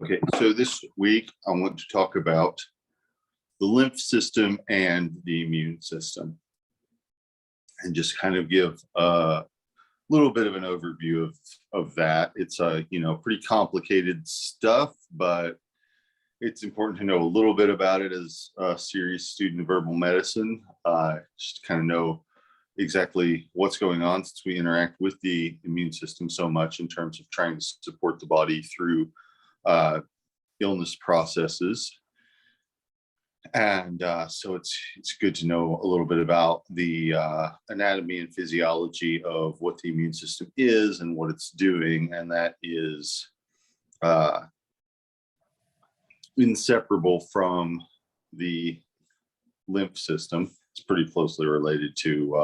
Okay, so this week I want to talk about the lymph system and the immune system, and just kind of give a little bit of an overview of that. It's pretty complicated stuff, but it's important to know a little bit about it as a serious student of herbal medicine. Just to kind of know exactly what's going on, since we interact with the immune system so much in terms of trying to support the body through illness processes. And so it's good to know a little bit about the anatomy and physiology of what the immune system is and what it's doing, and that is inseparable from the lymph system. It's pretty closely related to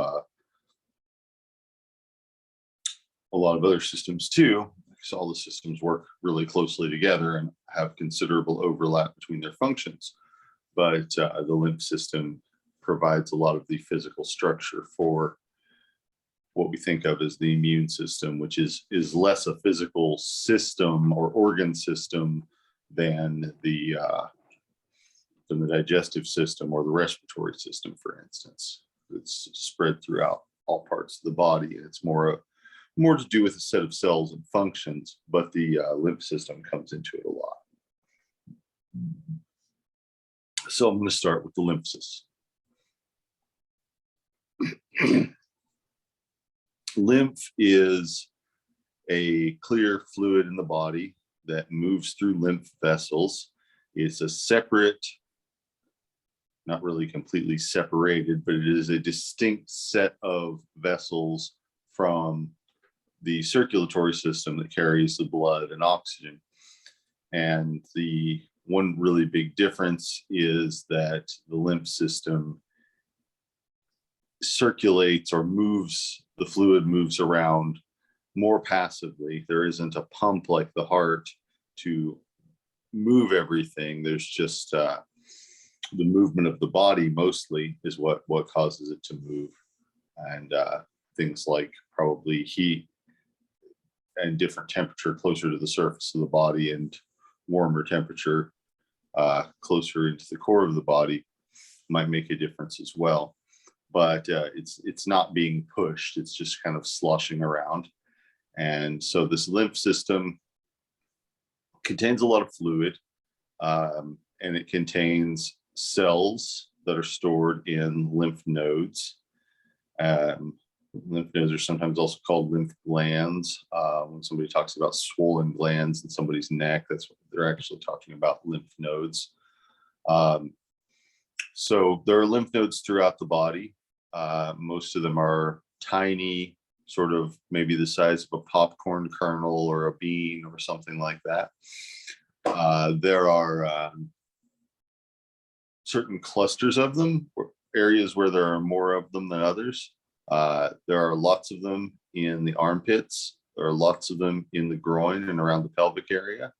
a lot of other systems too, because all the systems work really closely together and have considerable overlap between their functions. But the lymph system provides a lot of the physical structure for what we think of as the immune system, which is less a physical system or organ system than the digestive system or the respiratory system, for instance. It's spread throughout all parts of the body, and it's more to do with a set of cells and functions, but the lymph system comes into it a lot. So I'm going to start with the lymph system. Lymph is a clear fluid in the body that moves through lymph vessels. It's a separate, not really completely separated, but it is a distinct set of vessels from the circulatory system that carries the blood and oxygen. And the one really big difference is that the lymph system circulates or moves, the fluid moves around more passively. There isn't a pump like the heart to move everything. There's just the movement of the body mostly is what causes it to move. And things like probably heat and different temperature closer to the surface of the body, and warmer temperature closer into the core of the body might make a difference as well. But it's not being pushed, it's just kind of sloshing around. And so this lymph system contains a lot of fluid, and it contains cells that are stored in lymph nodes. Lymph nodes are sometimes also called lymph glands. When somebody talks about swollen glands in somebody's neck, that's what they're actually talking about, lymph nodes. So there are lymph nodes throughout the body. Most of them are tiny, sort of maybe the size of a popcorn kernel or a bean or something like that. There are certain clusters of them, areas where there are more of them than others. There are lots of them in the armpits. There are lots of them in the groin and around the pelvic area.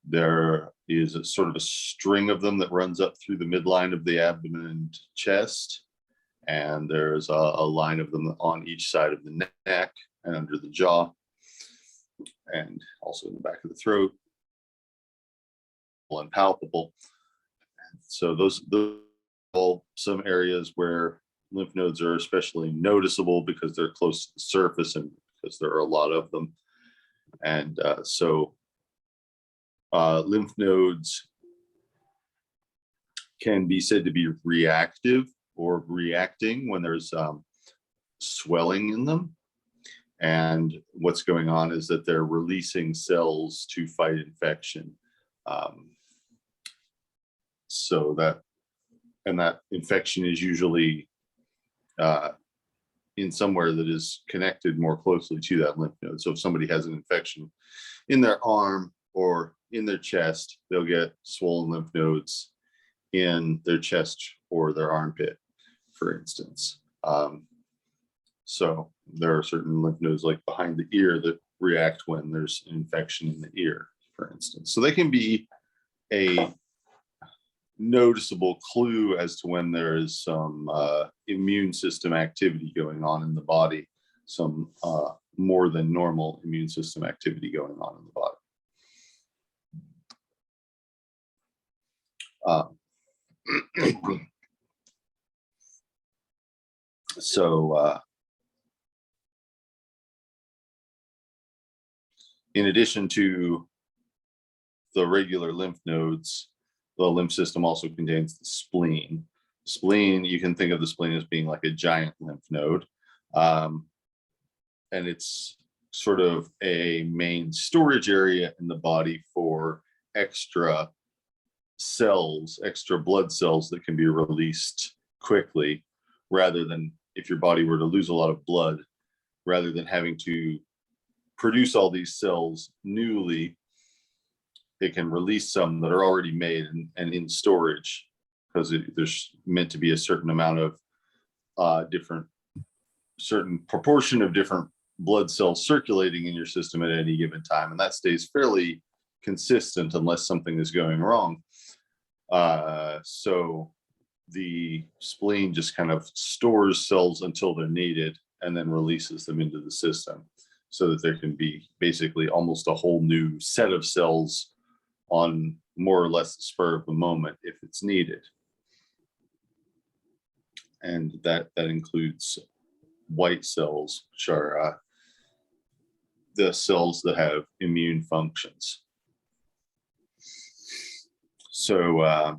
There is a sort of a string of them that runs up through the midline of the abdomen and chest. And there's a line of them on each side of the neck and under the jaw, and also in the back of the throat, and palpable. So those are all some areas where lymph nodes are especially noticeable because they're close to the surface and because there are a lot of them. And so lymph nodes can be said to be reactive or reacting when there's swelling in them. And what's going on is that they're releasing cells to fight infection. So that infection is usually in somewhere that is connected more closely to that lymph node. So if somebody has an infection in their arm or in their chest, they'll get swollen lymph nodes in their chest or their armpit, for instance. So there are certain lymph nodes like behind the ear that react when there's an infection in the ear, for instance. So they can be a noticeable clue as to when there is some immune system activity going on in the body, some more than normal immune system activity going on in the body. Uh, in addition to the regular lymph nodes, the lymph system also contains the spleen. Spleen, you can think of the spleen as being like a giant lymph node. And it's sort of a main storage area in the body for extra cells, extra blood cells that can be released quickly, rather than if your body were to lose a lot of blood, rather than having to produce all these cells newly, it can release some that are already made and in storage, because there's meant to be a certain amount of certain proportion of different blood cells circulating in your system at any given time, and that stays fairly consistent unless something is going wrong. So the spleen just kind of stores cells until they're needed and then releases them into the system, so that there can be basically almost a whole new set of cells on more or less the spur of the moment if it's needed. And that includes white cells, which are the cells that have immune functions. So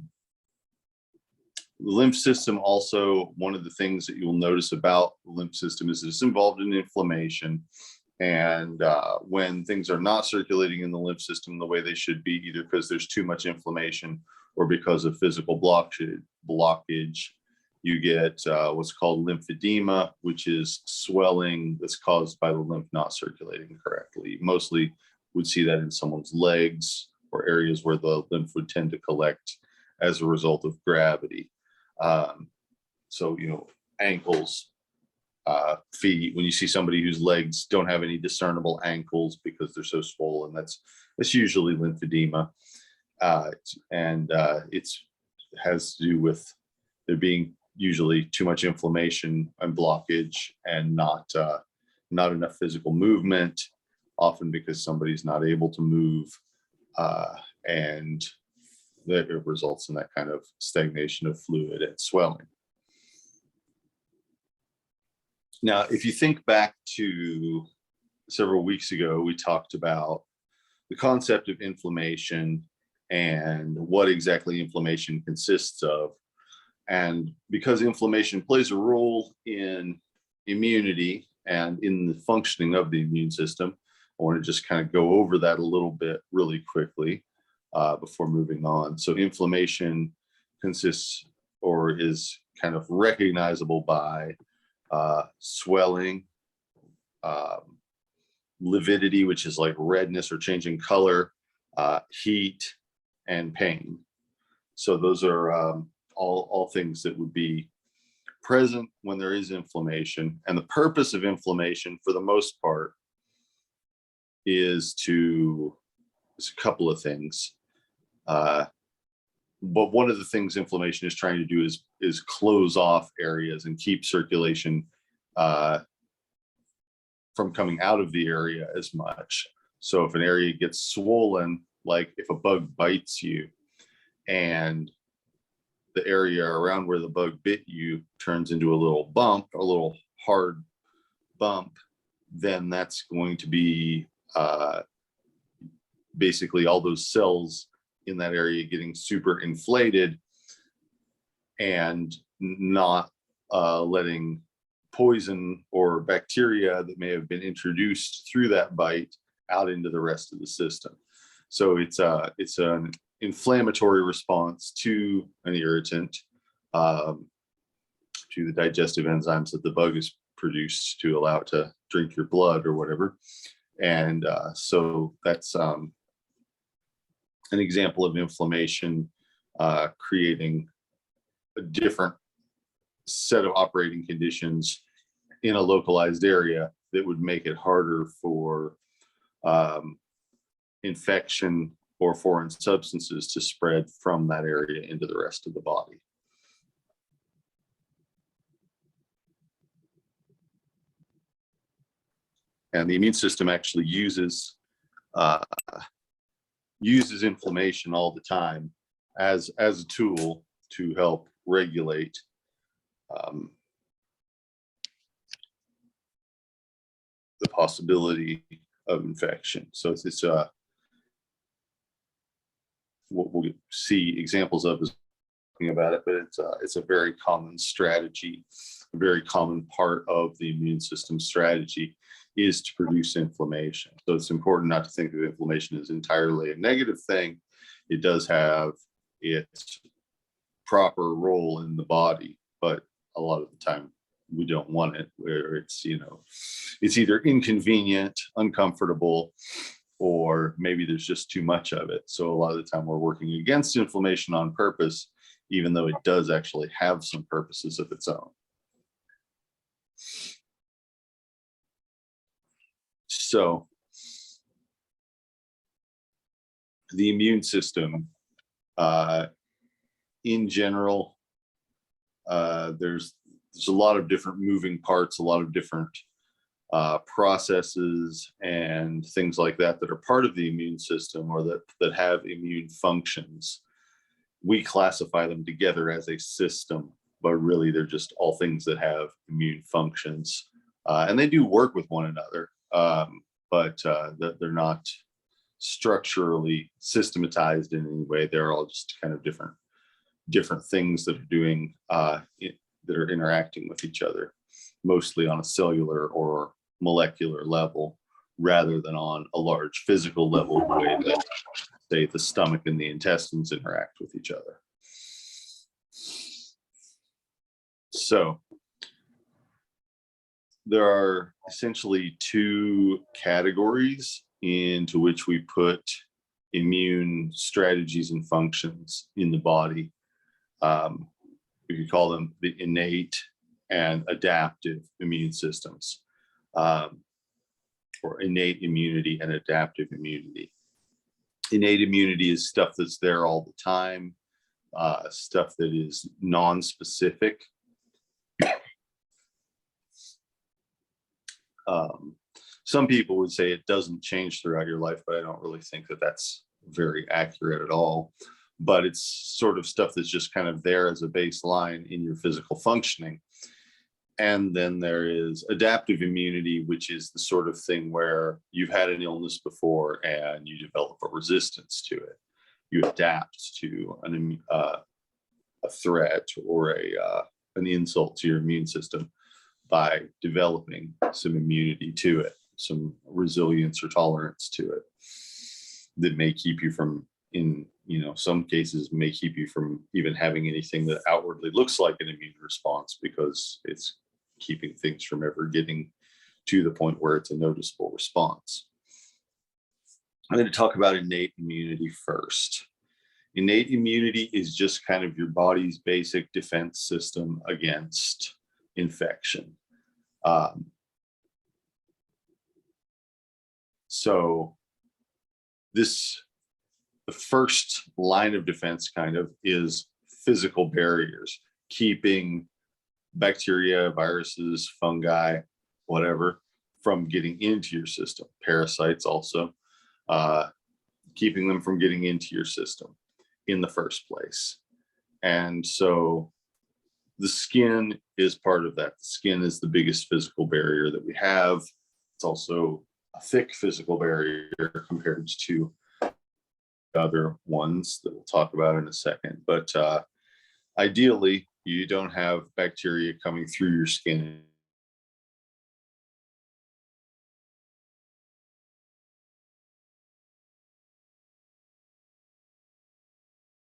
the lymph system also, one of the things that you'll notice about the lymph system is it's involved in inflammation. And when things are not circulating in the lymph system the way they should be, either because there's too much inflammation or because of physical blockage, you get what's called lymphedema, which is swelling that's caused by the lymph not circulating correctly. Mostly would see that in someone's legs or areas where the lymph would tend to collect as a result of gravity. So, ankles, feet, when you see somebody whose legs don't have any discernible ankles because they're so swollen, that's usually lymphedema. It has to do with there being usually too much inflammation and blockage and not enough physical movement, often because somebody's not able to move, and that results in that kind of stagnation of fluid and swelling. Now, if you think back to several weeks ago, we talked about the concept of inflammation and what exactly inflammation consists of. And because inflammation plays a role in immunity and in the functioning of the immune system, I want to just kind of go over that a little bit really quickly before moving on. So inflammation consists or is kind of recognizable by swelling, lividity, which is like redness or changing color, heat, and pain. So those are all things that would be present when there is inflammation. And the purpose of inflammation, for the most part, is a couple of things. But one of the things inflammation is trying to do is close off areas and keep circulation from coming out of the area as much. So if an area gets swollen, like if a bug bites you and the area around where the bug bit you turns into a little bump, a little hard bump, then that's going to be basically all those cells in that area getting super inflated and not letting poison or bacteria that may have been introduced through that bite out into the rest of the system. So it's an inflammatory response to an irritant, to the digestive enzymes that the bug is produced to allow it to drink your blood or whatever. And so that's an example of inflammation creating a different set of operating conditions in a localized area that would make it harder for infection or foreign substances to spread from that area into the rest of the body. And the immune system actually uses inflammation all the time as a tool to help regulate the possibility of infection. So it's what we'll see examples of is talking about it, but it's a very common strategy, a very common part of the immune system strategy is to produce inflammation. So it's important not to think of inflammation as entirely a negative thing. It does have its proper role in the body, but a lot of the time we don't want it, where it's, you know, it's either inconvenient, uncomfortable, or maybe there's just too much of it. So a lot of the time we're working against inflammation on purpose, even though it does actually have some purposes of its own. So the immune system, in general, there's a lot of different moving parts, a lot of different processes and things like that that are part of the immune system, or that have immune functions. We classify them together as a system, but really they're just all things that have immune functions, and they do work with one another, but that they're not structurally systematized in any way. They're all just kind of different things that are doing that are interacting with each other, mostly on a cellular or molecular level, rather than on a large physical level, the way that, say, the stomach and the intestines interact with each other. So there are essentially two categories into which we put immune strategies and functions in the body. We could call them the innate and adaptive immune systems, or innate immunity and adaptive immunity. Innate immunity is stuff that's there all the time, stuff that is non-specific. Some people would say it doesn't change throughout your life, but I don't really think that that's very accurate at all. But it's sort of stuff that's just kind of there as a baseline in your physical functioning. And then there is adaptive immunity, which is the sort of thing where you've had an illness before and you develop a resistance to it. You adapt to a threat or an insult to your immune system by developing some immunity to it, some resilience or tolerance to it, that may keep you from, in some cases, may keep you from even having anything that outwardly looks like an immune response, because it's keeping things from ever getting to the point where it's a noticeable response. I'm going to talk about innate immunity first. Innate immunity is just kind of your body's basic defense system against infection. So the first line of defense kind of is physical barriers, keeping bacteria, viruses, fungi, whatever, from getting into your system. Parasites also, keeping them from getting into your system in the first place. And so the skin is part of that. The skin is the biggest physical barrier that we have. It's also a thick physical barrier compared to other ones that we'll talk about in a second. But ideally, you don't have bacteria coming through your skin.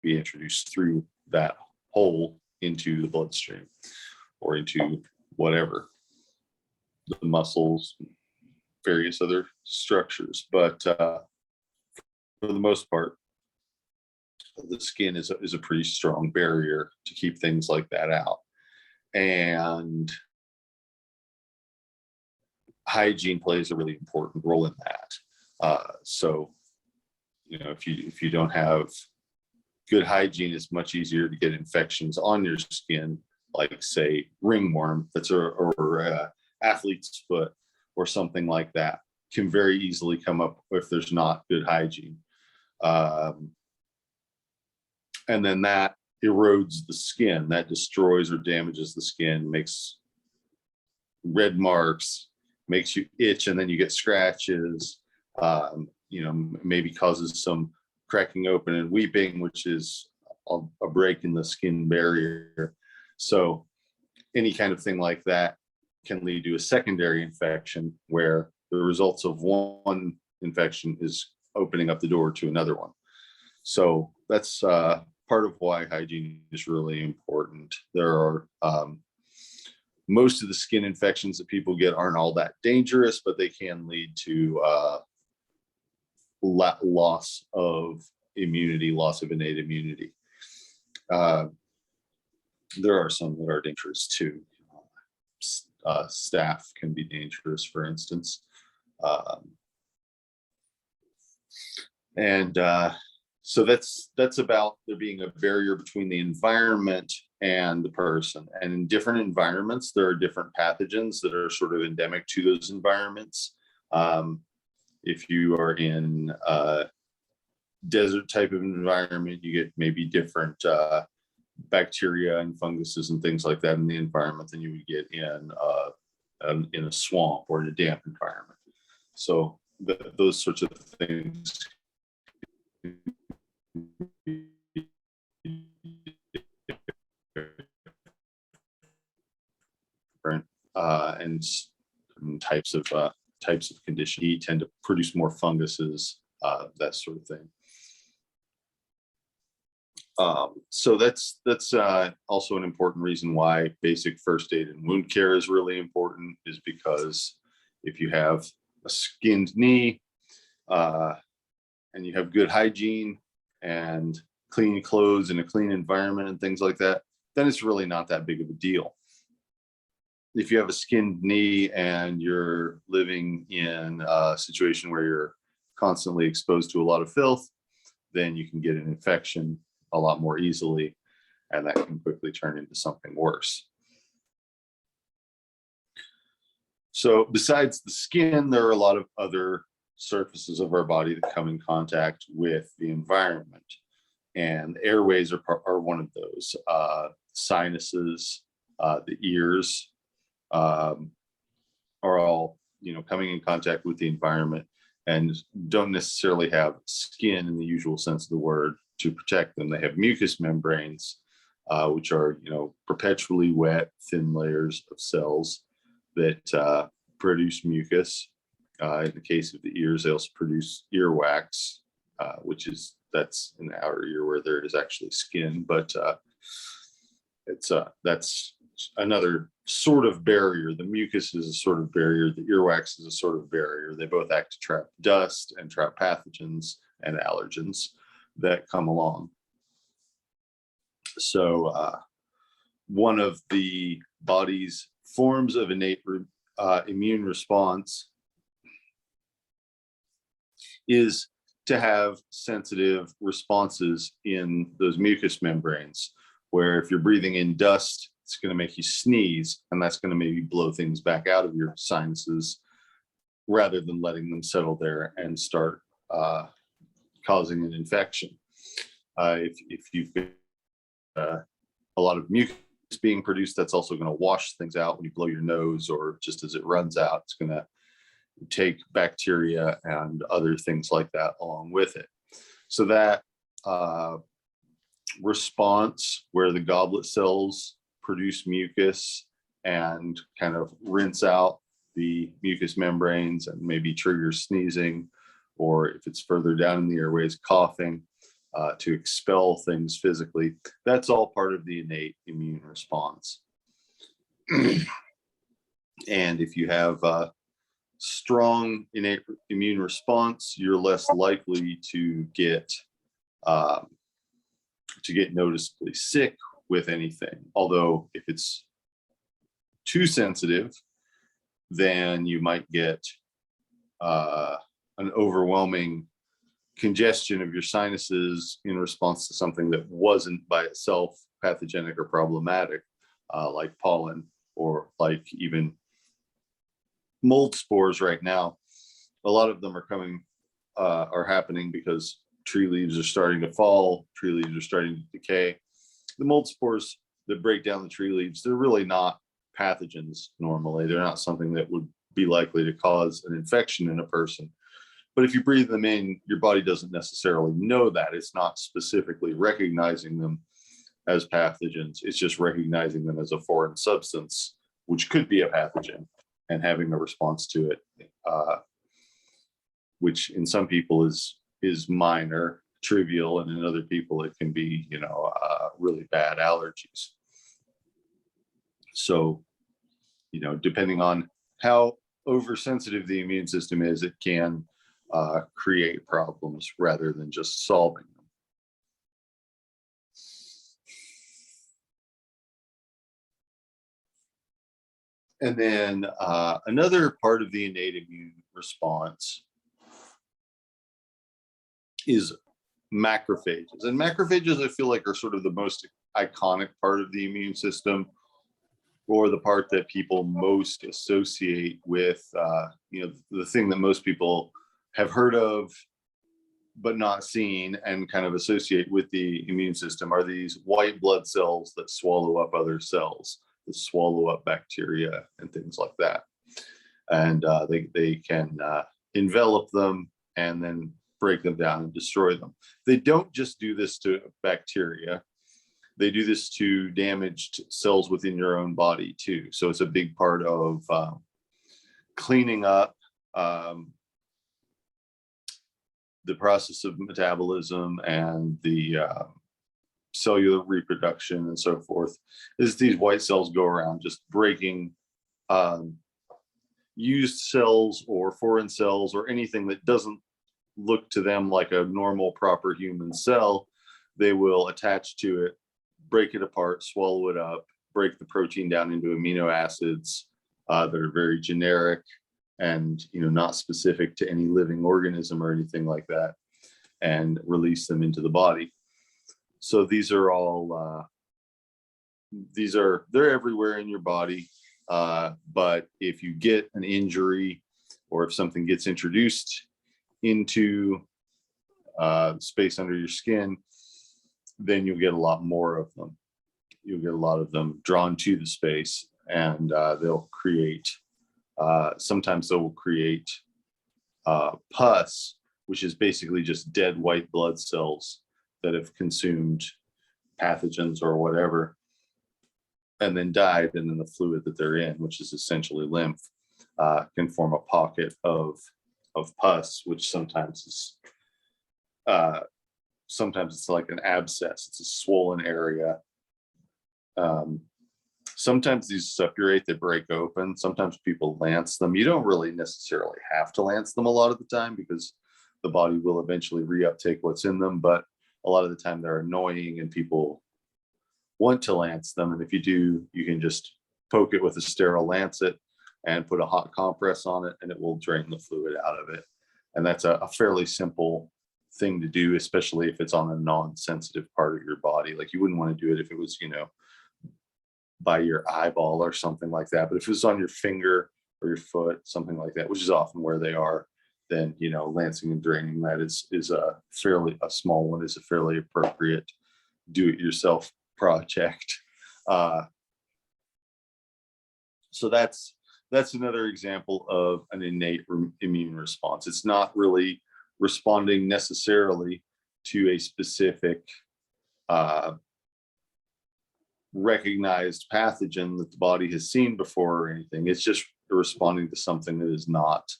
Be introduced through that hole into the bloodstream or into whatever, the muscles, various other structures. But for the most part, the skin is a pretty strong barrier to keep things like that out. And hygiene plays a really important role in that. So, if you don't have good hygiene, it's much easier to get infections on your skin, like, say, ringworm, or athlete's foot or something like that, can very easily come up if there's not good hygiene. And then that erodes the skin, that destroys or damages the skin, makes red marks, makes you itch, and then you get scratches, maybe causes some cracking open and weeping, which is a break in the skin barrier. So any kind of thing like that can lead to a secondary infection where the results of one infection is opening up the door to another one. So that's part of why hygiene is really important. There are most of the skin infections that people get aren't all that dangerous, but they can lead to loss of immunity, loss of innate immunity. There are some that are dangerous too. Staph can be dangerous, for instance. So that's about there being a barrier between the environment and the person. And in different environments, there are different pathogens that are sort of endemic to those environments. If you are in a desert type of environment, you get maybe different bacteria and funguses and things like that in the environment than you would get in a swamp or in a damp environment. So those sorts of things different and types of condition tend to produce more funguses, that sort of thing. So that's also an important reason why basic first aid and wound care is really important, is because if you have a skinned knee and you have good hygiene and clean clothes and a clean environment and things like that, then it's really not that big of a deal. If you have a skinned knee and you're living in a situation where you're constantly exposed to a lot of filth, then you can get an infection a lot more easily, and that can quickly turn into something worse. So besides the skin, there are a lot of other surfaces of our body that come in contact with the environment, and airways are one of those. Sinuses, the ears are all coming in contact with the environment and don't necessarily have skin in the usual sense of the word to protect them. They have mucous membranes, which are perpetually wet, thin layers of cells that produce mucus. In the case of the ears, they also produce earwax, that's in the outer ear where there is actually skin, but that's another sort of barrier. The mucus is a sort of barrier. The earwax is a sort of barrier. They both act to trap dust and trap pathogens and allergens that come along. So one of the body's forms of innate immune response is to have sensitive responses in those mucous membranes, where if you're breathing in dust, it's going to make you sneeze, and that's going to maybe blow things back out of your sinuses rather than letting them settle there and start causing an infection. If you've got a lot of mucus being produced, that's also going to wash things out when you blow your nose, or just as it runs out, it's going to take bacteria and other things like that along with it. So that response where the goblet cells produce mucus and kind of rinse out the mucous membranes and maybe trigger sneezing, or if it's further down in the airways, coughing, to expel things physically, that's all part of the innate immune response. And if you have a strong innate immune response, you're less likely to get noticeably sick with anything. Although if it's too sensitive, then you might get an overwhelming congestion of your sinuses in response to something that wasn't by itself pathogenic or problematic, like pollen, or like even mold spores. Right now, a lot of them are happening because tree leaves are starting to fall, tree leaves are starting to decay. The mold spores that break down the tree leaves, they're really not pathogens normally. They're not something that would be likely to cause an infection in a person. But if you breathe them in, your body doesn't necessarily know that. It's not specifically recognizing them as pathogens. It's just recognizing them as a foreign substance, which could be a pathogen, and having a response to it, which in some people is minor, trivial, and in other people it can be, really bad allergies. So, depending on how oversensitive the immune system is, it can create problems rather than just solving them. And then another part of the innate immune response is macrophages. And macrophages, I feel like, are sort of the most iconic part of the immune system, or the part that people most associate with, the thing that most people have heard of but not seen and kind of associate with the immune system are these white blood cells that swallow up other cells, that swallow up bacteria and things like that. And they can envelop them and then break them down and destroy them. They don't just do this to bacteria. They do this to damaged cells within your own body too. So it's a big part of cleaning up the process of metabolism and the cellular reproduction and so forth, is these white cells go around just breaking used cells or foreign cells or anything that doesn't look to them like a normal, proper human cell. They will attach to it, break it apart, swallow it up, break the protein down into amino acids that are very generic and not specific to any living organism or anything like that, and release them into the body. So these are all they're everywhere in your body. But if you get an injury or if something gets introduced into space under your skin, then you'll get a lot more of them. You'll get a lot of them drawn to the space, and they'll create, sometimes they will create pus, which is basically just dead white blood cells that have consumed pathogens or whatever, and then died, and then the fluid that they're in, which is essentially lymph, can form a pocket of pus, which sometimes is sometimes it's like an abscess. It's a swollen area. Sometimes these suppurate, they break open. Sometimes people lance them. You don't really necessarily have to lance them a lot of the time because the body will eventually reuptake what's in them, but a lot of the time they're annoying and people want to lance them. And if you do, you can just poke it with a sterile lancet and put a hot compress on it, and it will drain the fluid out of it. And that's a fairly simple thing to do, especially if it's on a non-sensitive part of your body. Like, you wouldn't want to do it if it was, by your eyeball or something like that. But if it was on your finger or your foot, something like that, which is often where they are, then, lancing and draining that is a small one, is a fairly appropriate do-it-yourself project. So that's another example of an innate immune response. It's not really responding necessarily to a specific recognized pathogen that the body has seen before or anything. It's just responding to something that is not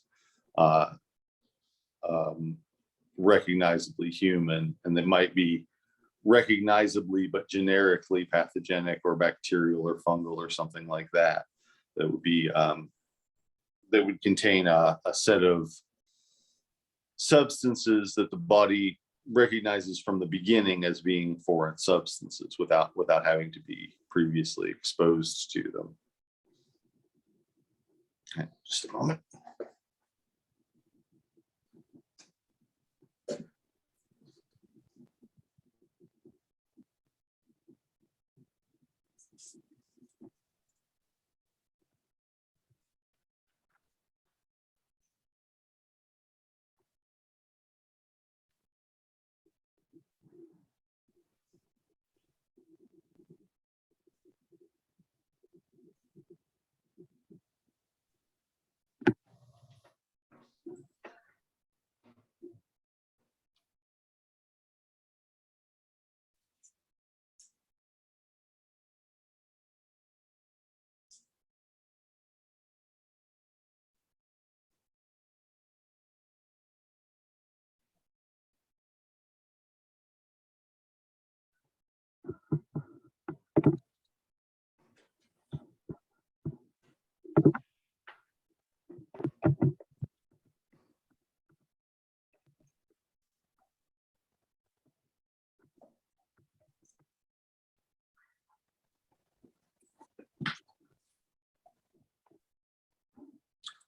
recognizably human, and that might be recognizably but generically pathogenic or bacterial or fungal or something like that. That would be that would contain a set of substances that the body recognizes from the beginning as being foreign substances without having to be previously exposed to them. Okay, just a moment.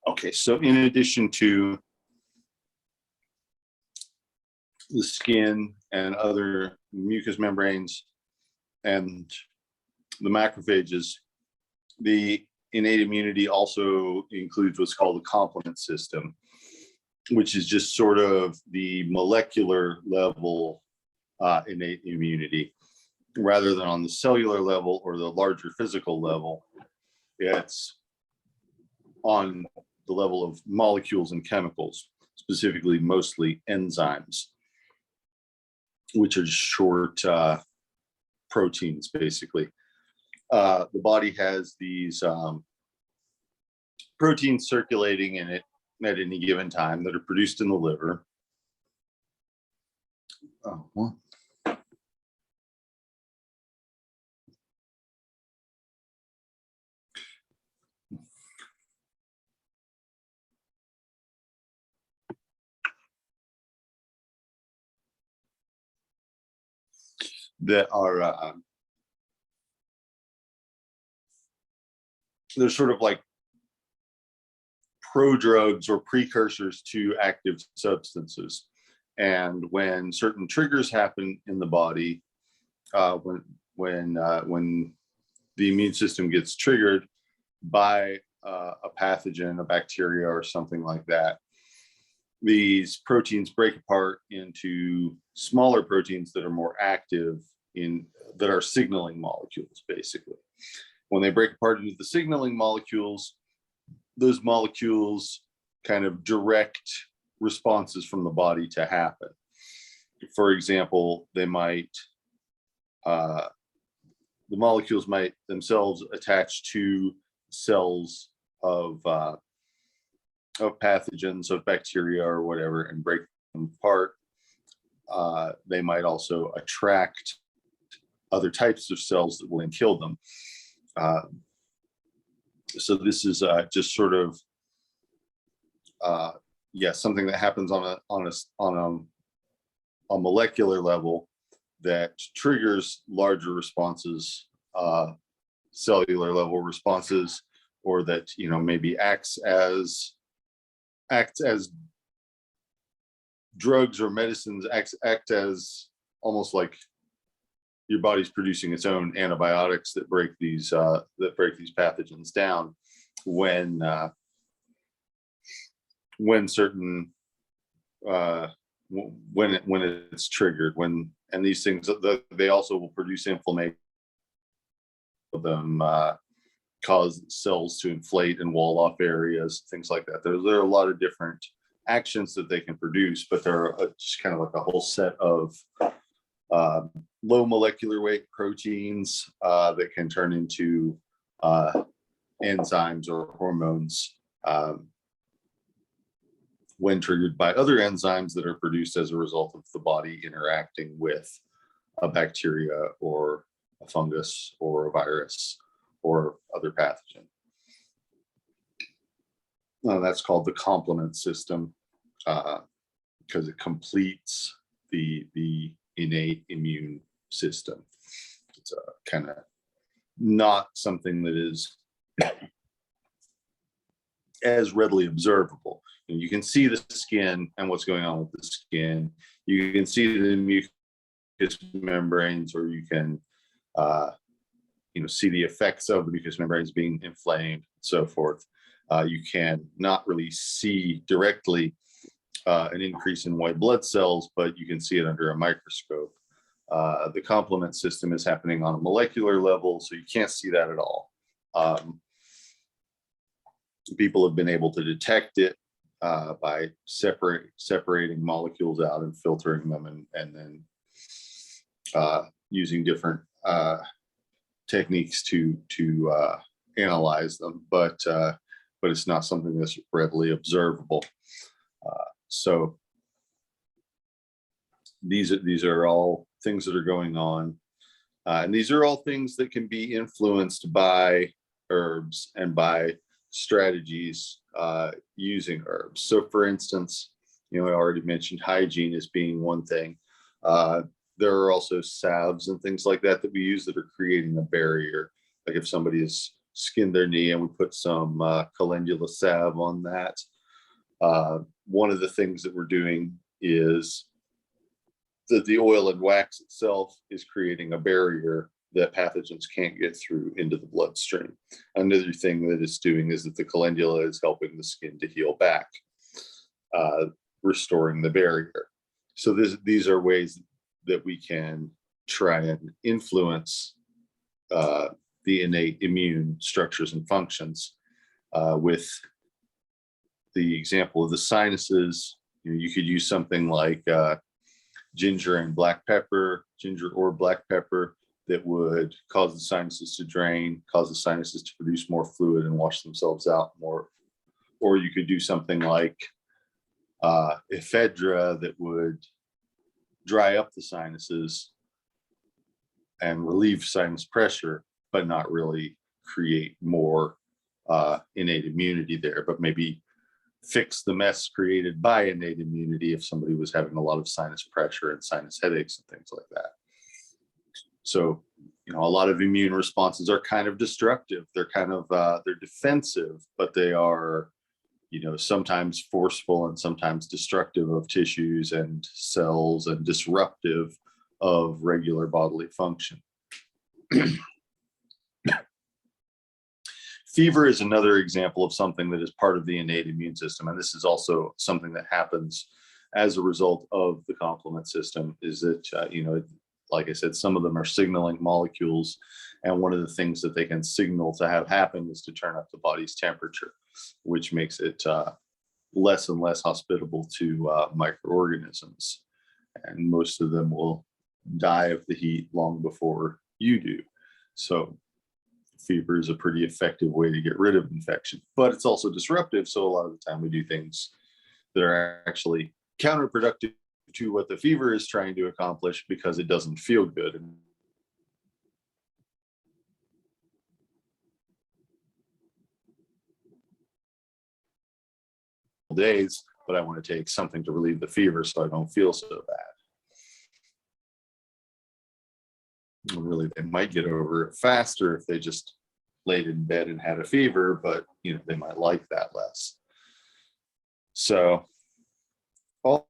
Okay, so in addition to the skin and other mucous membranes and the macrophages, the innate immunity also includes what's called the complement system, which is just sort of the molecular level innate immunity, rather than on the cellular level or the larger physical level. It's on the level of molecules and chemicals, specifically mostly enzymes, which are short proteins, basically. The body has these proteins circulating in it at any given time that are produced in the liver. Well. That are they're sort of like prodrugs or precursors to active substances. And when certain triggers happen in the body, when the immune system gets triggered by a pathogen, a bacteria, or something like that, these proteins break apart into smaller proteins that are more active that are signaling molecules, basically. When they break apart into the signaling molecules, those molecules kind of direct responses from the body to happen. For example, the molecules might themselves attach to cells of pathogens, of bacteria or whatever, and break them apart. They might also attract other types of cells that will then kill them. So this is just sort of something that happens on a molecular level that triggers larger responses, cellular level responses, or that maybe acts as drugs or medicines, act as almost like your body's producing its own antibiotics that break these pathogens down when certain when it's triggered, and these things, they also will produce inflammation of them, cause cells to inflate and wall off areas, things like that. There are a lot of different actions that they can produce, but there are just kind of like a whole set of low molecular weight proteins that can turn into enzymes or hormones when triggered by other enzymes that are produced as a result of the body interacting with a bacteria or a fungus or a virus or other pathogen. That's called the complement system because it completes the innate immune system. It's kind of not something that is as readily observable. And you can see the skin and what's going on with the skin. You can see the mucous membranes, or you can see the effects of the mucous membranes being inflamed, and so forth. You can not really see directly an increase in white blood cells, but you can see it under a microscope. The complement system is happening on a molecular level, so you can't see that at all. People have been able to detect it by separating molecules out and filtering them, and then using different techniques to analyze them, but it's not something that's readily observable. So these are all things that are going on, and these are all things that can be influenced by herbs and by strategies using herbs. So for instance, I already mentioned hygiene as being one thing. There are also salves and things like that we use that are creating a barrier. Like if somebody is skinned their knee, and we put some calendula salve on that. One of the things that we're doing is that the oil and wax itself is creating a barrier that pathogens can't get through into the bloodstream. Another thing that it's doing is that the calendula is helping the skin to heal back, restoring the barrier. So these are ways that we can try and influence the innate immune structures and functions. With the example of the sinuses, you could use something like ginger or black pepper that would cause the sinuses to drain, cause the sinuses to produce more fluid and wash themselves out more. Or you could do something like ephedra that would dry up the sinuses and relieve sinus pressure, but not really create more innate immunity there, but maybe fix the mess created by innate immunity if somebody was having a lot of sinus pressure and sinus headaches and things like that. So, a lot of immune responses are kind of destructive. They're kind of, they're defensive, but they are, sometimes forceful and sometimes destructive of tissues and cells and disruptive of regular bodily function. Fever is another example of something that is part of the innate immune system. And this is also something that happens as a result of the complement system, is that, like I said, some of them are signaling molecules. And one of the things that they can signal to have happen is to turn up the body's temperature, which makes it less and less hospitable to microorganisms. And most of them will die of the heat long before you do. So fever is a pretty effective way to get rid of infection, but it's also disruptive. So a lot of the time we do things that are actually counterproductive to what the fever is trying to accomplish because it doesn't feel good. Days, but I want to take something to relieve the fever so I don't feel so bad. Really, they might get over it faster if they just laid in bed and had a fever, but they might like that less. So all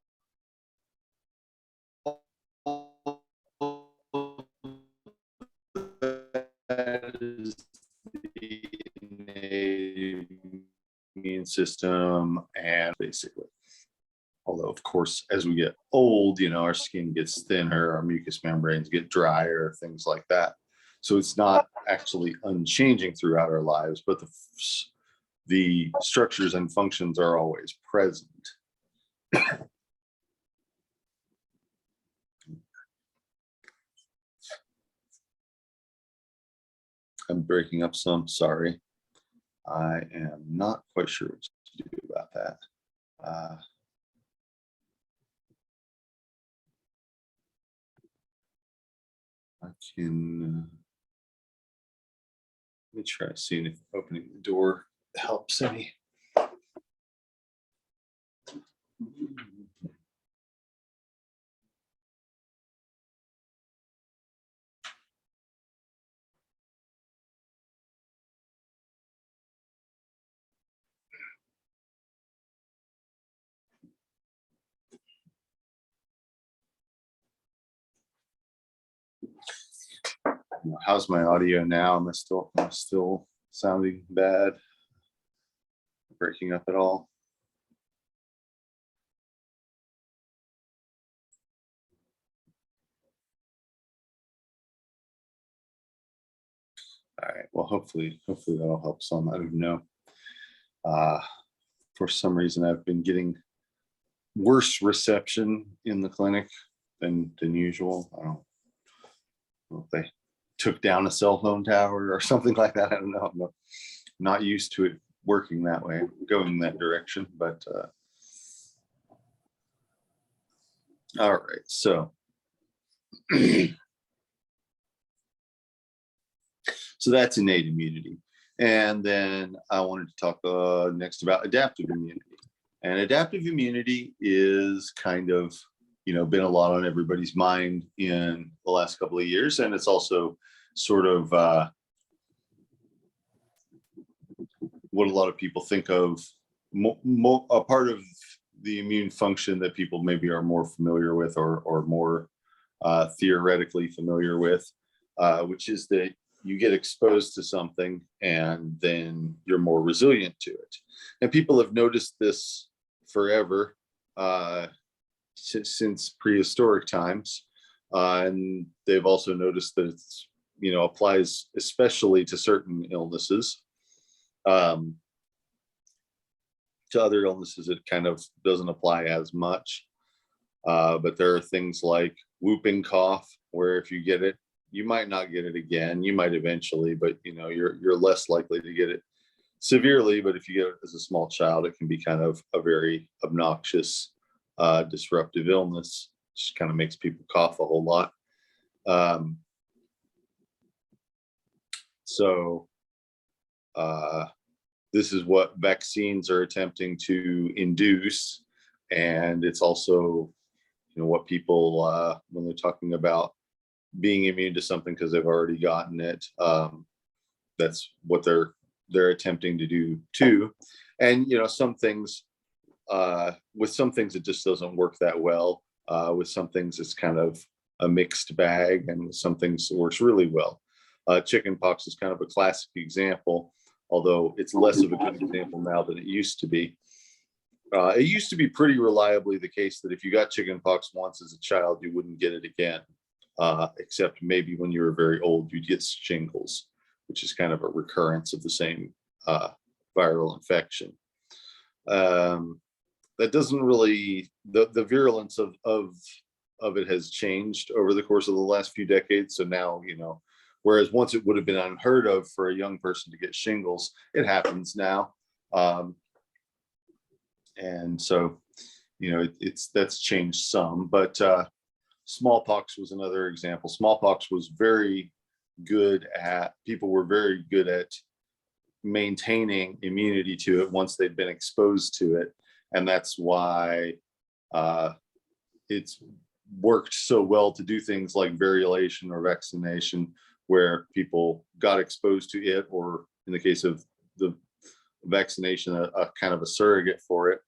that is the innate immune system, and basically, although of course as we get old, our skin gets thinner, our mucous membranes get drier, things like that. So it's not actually unchanging throughout our lives, but the structures and functions are always present. I'm breaking up some, sorry. I am not quite sure what to do about that. I can, let me try seeing if opening the door helps any. How's my audio now? Am I still sounding bad? Breaking up at all? All right. Well, hopefully that'll help some. I don't know. For some reason, I've been getting worse reception in the clinic than usual. I don't know if they took down a cell phone tower or something like that. I don't know. I'm not used to it working that way, going that direction. But all right. So. So that's innate immunity. And then I wanted to talk next about adaptive immunity. And adaptive immunity is kind of, been a lot on everybody's mind in the last couple of years. And it's also sort of what a lot of people think of, a part of the immune function that people maybe are more familiar with, or more theoretically familiar with, which is that you get exposed to something and then you're more resilient to it. And people have noticed this forever, since prehistoric times. And they've also noticed that it's, applies especially to certain illnesses. To other illnesses, it kind of doesn't apply as much. But there are things like whooping cough, where if you get it, you might not get it again. You might eventually, but you're less likely to get it severely. But if you get it as a small child, it can be kind of a very obnoxious, disruptive illness. Just kind of makes people cough a whole lot. So this is what vaccines are attempting to induce. And it's also, what people, when they're talking about being immune to something because they've already gotten it, that's what they're attempting to do too. And, some things, with some things, it just doesn't work that well. With some things, it's kind of a mixed bag, and with some things it works really well. Chickenpox is kind of a classic example, although it's less of a good example now than it used to be. It used to be pretty reliably the case that if you got chickenpox once as a child, you wouldn't get it again, except maybe when you were very old, you'd get shingles, which is kind of a recurrence of the same viral infection. That doesn't really, the virulence of it has changed over the course of the last few decades. So now, whereas once it would have been unheard of for a young person to get shingles, it happens now. And so, that's changed some, but smallpox was another example. Smallpox was people were very good at maintaining immunity to it once they'd been exposed to it. And that's why it's worked so well to do things like variolation or vaccination, where people got exposed to it, or in the case of the vaccination, a kind of a surrogate for it.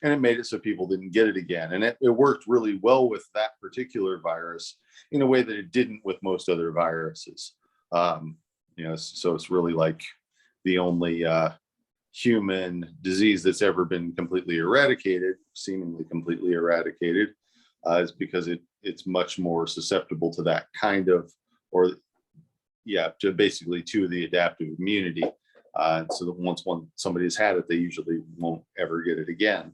And it made it so people didn't get it again. And it worked really well with that particular virus in a way that it didn't with most other viruses. So it's really like the only human disease that's ever been completely eradicated, seemingly completely eradicated, is because it's much more susceptible to that kind of, to basically to the adaptive immunity. So that once somebody's had it, they usually won't ever get it again.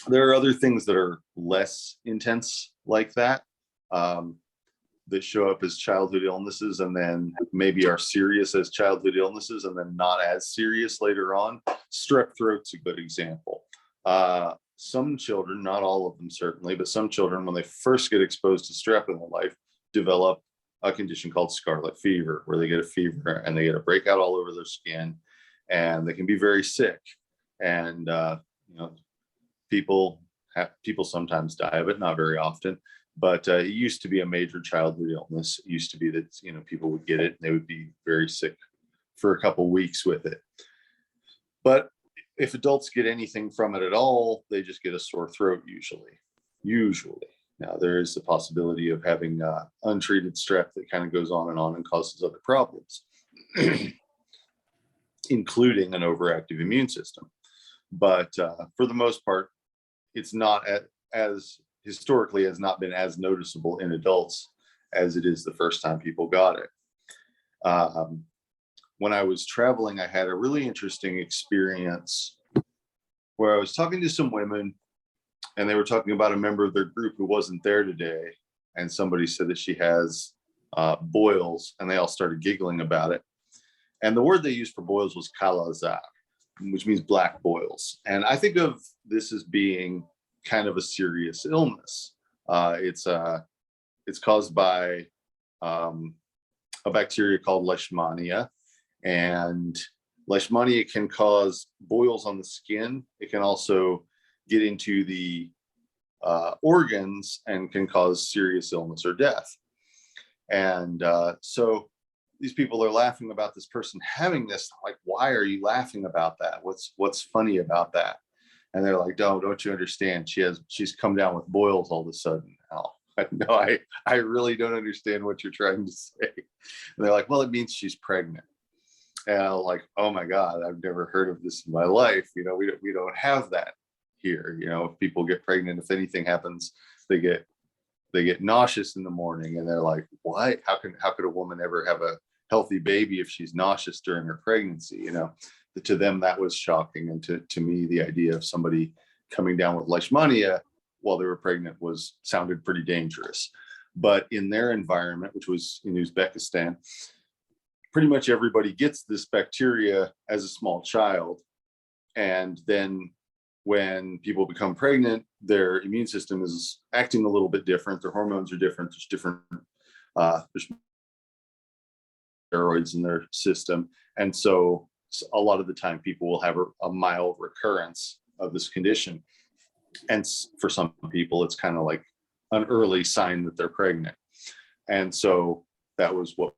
There are other things that are less intense like that, that show up as childhood illnesses and then maybe are serious as childhood illnesses and then not as serious later on. Strep throat's a good example. Some children, not all of them certainly, but some children, when they first get exposed to strep in their life, develop a condition called scarlet fever, where they get a fever and they get a breakout all over their skin, and they can be very sick. And people sometimes die of it, not very often, but it used to be a major childhood illness. It used to be that people would get it and they would be very sick for a couple weeks with it. But if adults get anything from it at all, they just get a sore throat usually. Now, there is the possibility of having untreated strep that kind of goes on and causes other problems, including an overactive immune system. But for the most part, it's not as historically has not been as noticeable in adults as it is the first time people got it. When I was traveling, I had a really interesting experience where I was talking to some women, and they were talking about a member of their group who wasn't there today. And somebody said that she has boils, and they all started giggling about it. And the word they used for boils was kalazar, which means black boils. And I think of this as being kind of a serious illness. It's caused by a bacteria called Leishmania, and Leishmania can cause boils on the skin. It can also get into the organs and can cause serious illness or death. And so these people are laughing about this person having this. Like, why are you laughing about that? What's funny about that? And they're like, don't you understand? She's come down with boils all of a sudden now. No, I really don't understand what you're trying to say. And they're like, well, it means she's pregnant. And I'm like, oh my God, I've never heard of this in my life. You know, we don't have that here. You know, if people get pregnant, if anything happens, they get nauseous in the morning, and they're like, what? How could a woman ever have a healthy baby if she's nauseous during her pregnancy? You know, to them that was shocking, and to me, the idea of somebody coming down with leishmania while they were pregnant sounded pretty dangerous. But in their environment, which was in Uzbekistan, pretty much everybody gets this bacteria as a small child, and then when people become pregnant, their immune system is acting a little bit different. Their hormones are different. There's steroids in their system. And so a lot of the time people will have a mild recurrence of this condition. And for some people, it's kind of like an early sign that they're pregnant. And so that was what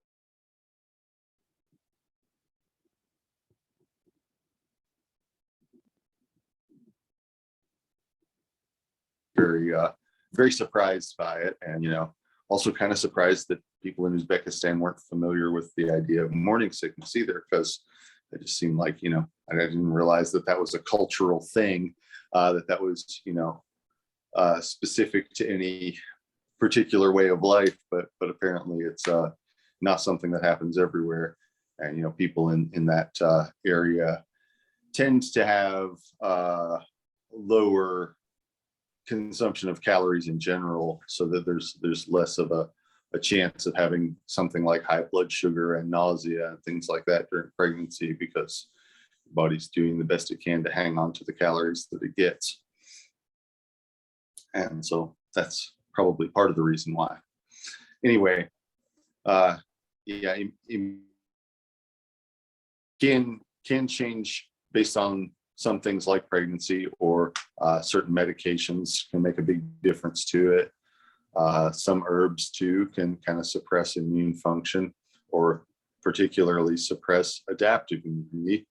very surprised by it. And, you know, also kind of surprised that people in Uzbekistan weren't familiar with the idea of morning sickness either, because it just seemed like, you know, I didn't realize that was a cultural thing, that was, you know, specific to any particular way of life, but apparently it's not something that happens everywhere. And, you know, people in that area tend to have lower consumption of calories in general, so that there's less of a chance of having something like high blood sugar and nausea and things like that during pregnancy, because the body's doing the best it can to hang on to the calories that it gets. And so that's probably part of the reason why. Anyway, yeah, it can change based on some things like pregnancy, or certain medications can make a big difference to it. Some herbs too can kind of suppress immune function, or particularly suppress adaptive immunity,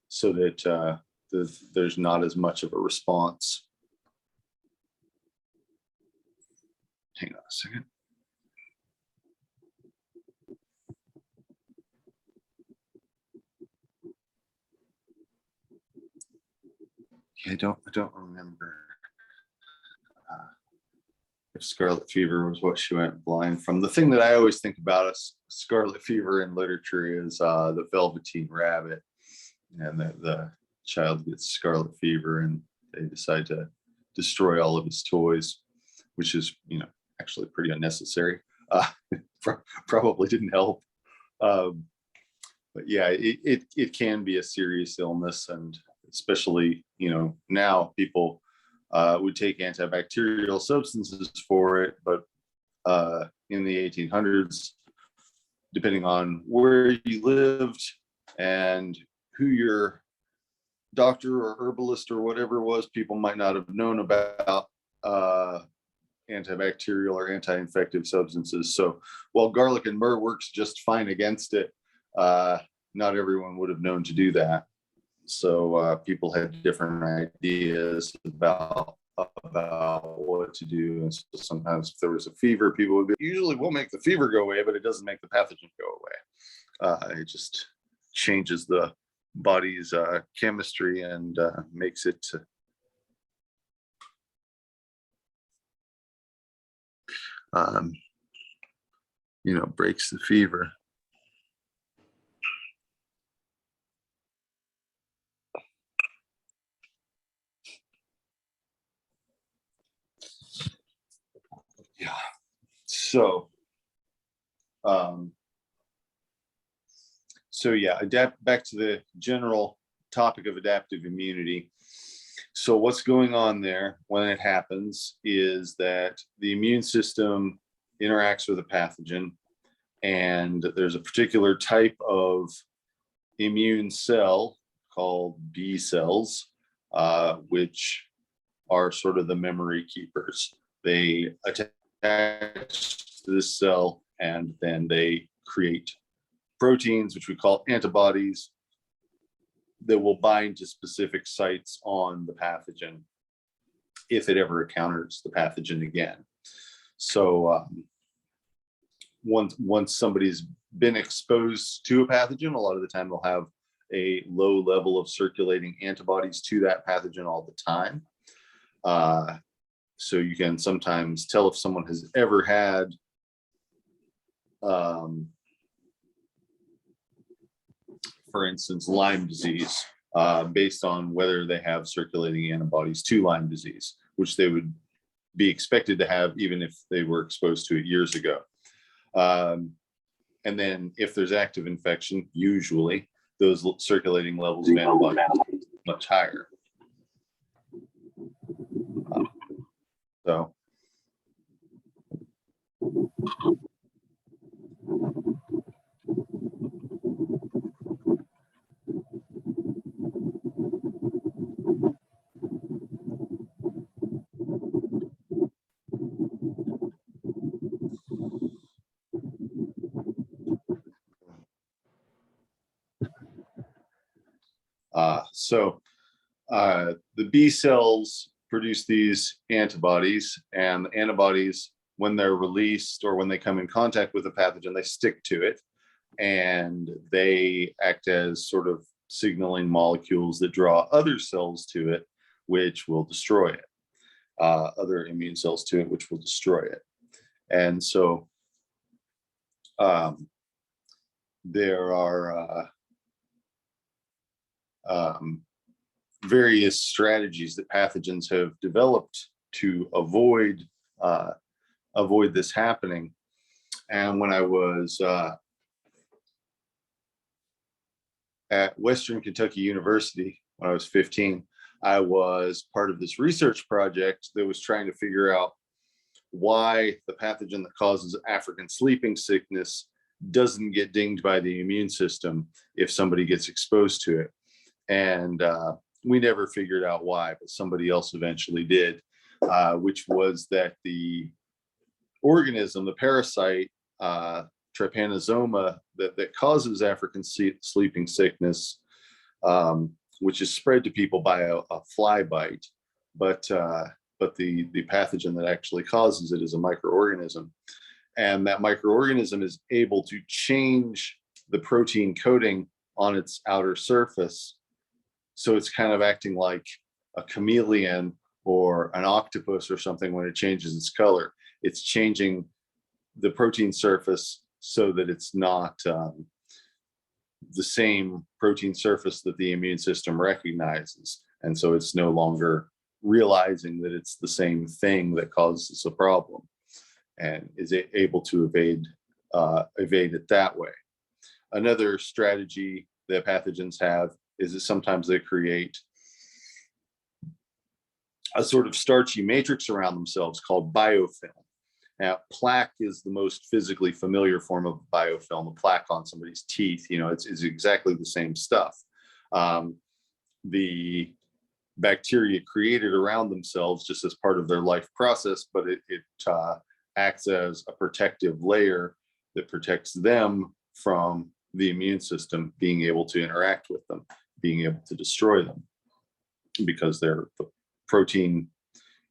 so that there's not as much of a response. Hang on a second. I don't remember if scarlet fever was what she went blind from. The thing that I always think about scarlet fever in literature is the Velveteen Rabbit, and the child gets scarlet fever and they decide to destroy all of his toys, which is, you know, actually pretty unnecessary. Probably didn't help. But yeah, it can be a serious illness, and especially, you know, now people would take antibacterial substances for it, but in the 1800s, depending on where you lived and who your doctor or herbalist or whatever was, people might not have known about antibacterial or anti-infective substances. So while garlic and myrrh works just fine against it, not everyone would have known to do that. So people had different ideas about what to do. And so sometimes if there was a fever, people would be, usually will make the fever go away, but it doesn't make the pathogen go away. It just changes the body's chemistry and makes it you know, breaks the fever. Yeah. So yeah, back to the general topic of adaptive immunity. So what's going on there when it happens is that the immune system interacts with a pathogen, and there's a particular type of immune cell called B cells, which are sort of the memory keepers. They attack attach to this cell, and then they create proteins, which we call antibodies, that will bind to specific sites on the pathogen if it ever encounters the pathogen again. So once somebody's been exposed to a pathogen, a lot of the time they'll have a low level of circulating antibodies to that pathogen all the time. So you can sometimes tell if someone has ever had for instance, Lyme disease, based on whether they have circulating antibodies to Lyme disease, which they would be expected to have even if they were exposed to it years ago. And then if there's active infection, usually those circulating levels of antibodies are much higher. So the B cells produce these antibodies, and the antibodies, when they're released or when they come in contact with a pathogen, they stick to it, and they act as sort of signaling molecules that draw other cells to it, which will destroy it, other immune cells to it, which will destroy it. And so there are various strategies that pathogens have developed to avoid this happening. And when I was at Western Kentucky University when I was 15, I was part of this research project that was trying to figure out why the pathogen that causes African sleeping sickness doesn't get dinged by the immune system if somebody gets exposed to it. And we never figured out why, but somebody else eventually did, which was that the organism, the parasite, trypanosoma, that causes African sleeping sickness, which is spread to people by a fly bite, but the pathogen that actually causes it is a microorganism. And that microorganism is able to change the protein coating on its outer surface. So it's kind of acting like a chameleon or an octopus or something when it changes its color. It's changing the protein surface so that it's not the same protein surface that the immune system recognizes. And so it's no longer realizing that it's the same thing that causes a problem, and is able to evade it that way. Another strategy that pathogens have is that sometimes they create a sort of starchy matrix around themselves called biofilm. Now, plaque is the most physically familiar form of biofilm. The plaque on somebody's teeth, it's exactly the same stuff. The bacteria created around themselves just as part of their life process, but it acts as a protective layer that protects them from the immune system being able to interact with them, being able to destroy them, because the protein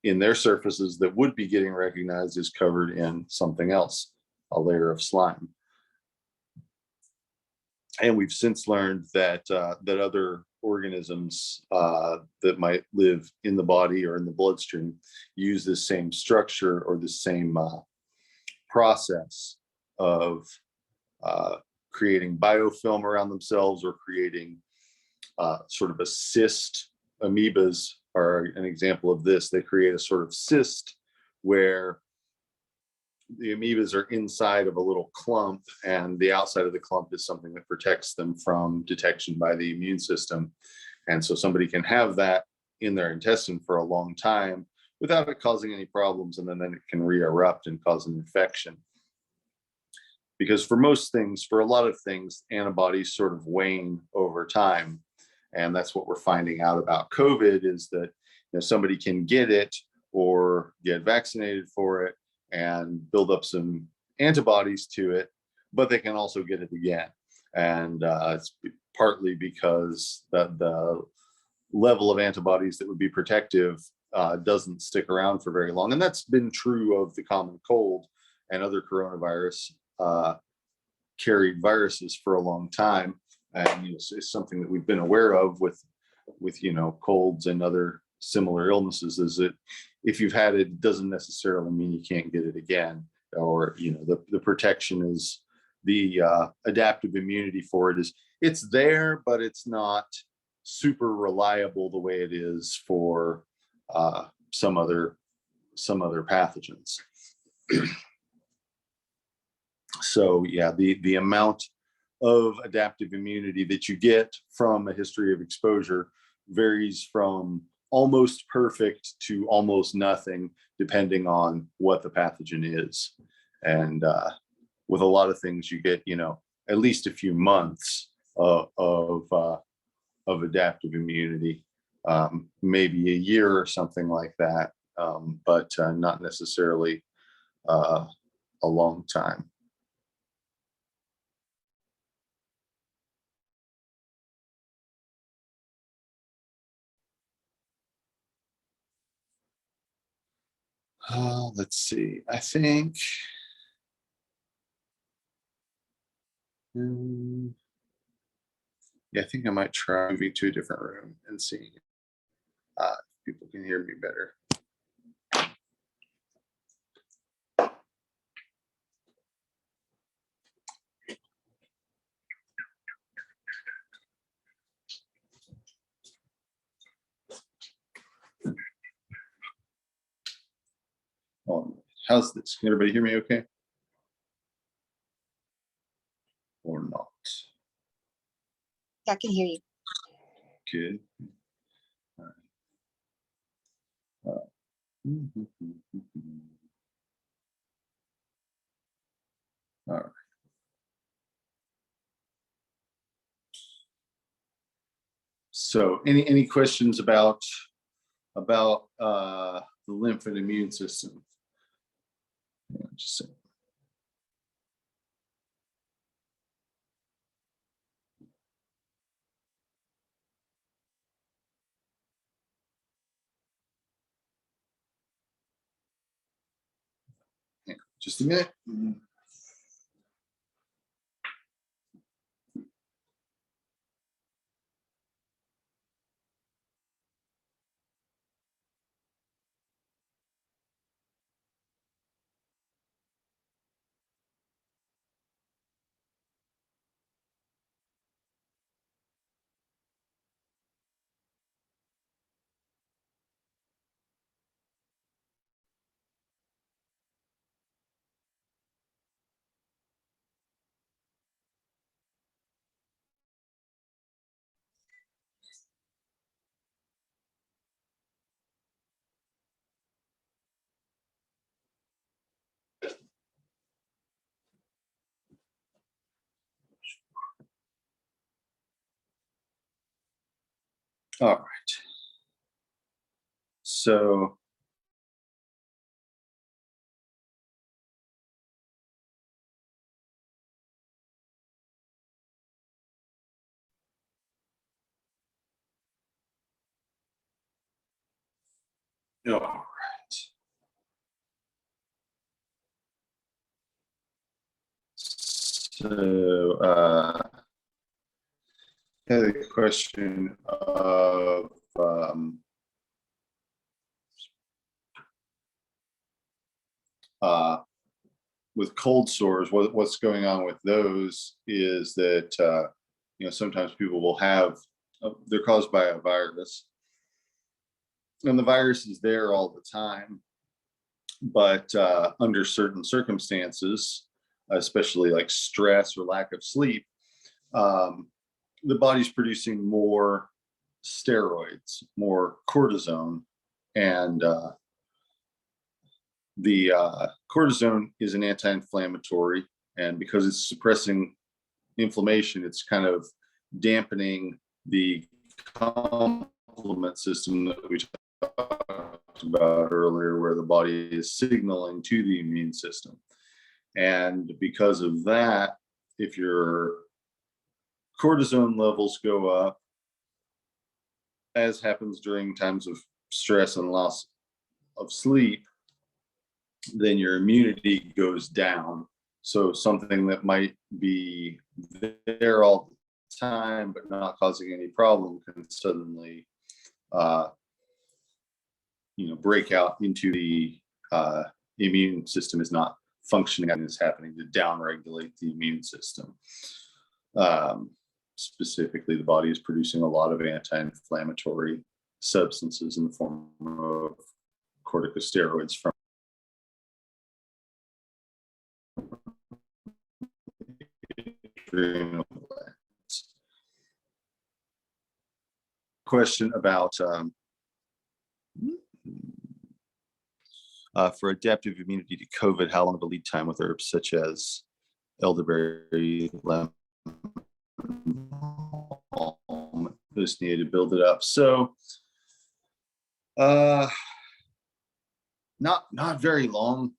in their surfaces that would be getting recognized is covered in something else, a layer of slime. And we've since learned that other organisms that might live in the body or in the bloodstream use this same structure or the same process of creating biofilm around themselves, or creating sort of a cyst. Amoebas are an example of this. They create a sort of cyst where the amoebas are inside of a little clump, and the outside of the clump is something that protects them from detection by the immune system. And so somebody can have that in their intestine for a long time without it causing any problems, and then it can re-erupt and cause an infection. Because for a lot of things, antibodies sort of wane over time. And that's what we're finding out about COVID, is that somebody can get it or get vaccinated for it, and build up some antibodies to it, but they can also get it again. And it's partly because the level of antibodies that would be protective doesn't stick around for very long. And that's been true of the common cold and other coronavirus carried viruses for a long time. And it's something that we've been aware of with colds and other similar illnesses, is that if you've had it, it doesn't necessarily mean you can't get it again, or the protection is the adaptive immunity for it is, it's there, but it's not super reliable the way it is for some other pathogens. So yeah, the amount of adaptive immunity that you get from a history of exposure varies from almost perfect to almost nothing, depending on what the pathogen is. And with a lot of things, you get at least a few months of adaptive immunity, maybe a year or something like that, but not necessarily a long time. Let's see. I think yeah, I think I might try moving to a different room and see if people can hear me better. How's this? Can everybody hear me okay? Or not? I can hear you. Good. All right. All right. So any questions about the lymph and immune system? Yeah, just a minute. All right. So all right. So I had a question of with cold sores, what's going on with those is that sometimes people will have they're caused by a virus, and the virus is there all the time, but under certain circumstances, especially like stress or lack of sleep, the body's producing more steroids, more cortisone, and the cortisone is an anti-inflammatory, and because it's suppressing inflammation, it's kind of dampening the complement system that we talked about earlier, where the body is signaling to the immune system. And because of that, if your cortisone levels go up, as happens during times of stress and loss of sleep, then your immunity goes down. So something that might be there all the time but not causing any problem can suddenly break out into the immune system is not functioning and is happening to downregulate the immune system. Specifically, the body is producing a lot of anti-inflammatory substances in the form of corticosteroids from question about for adaptive immunity to COVID, how long of a lead time with herbs such as elderberry, lemon, just needed to build it up. So not very long.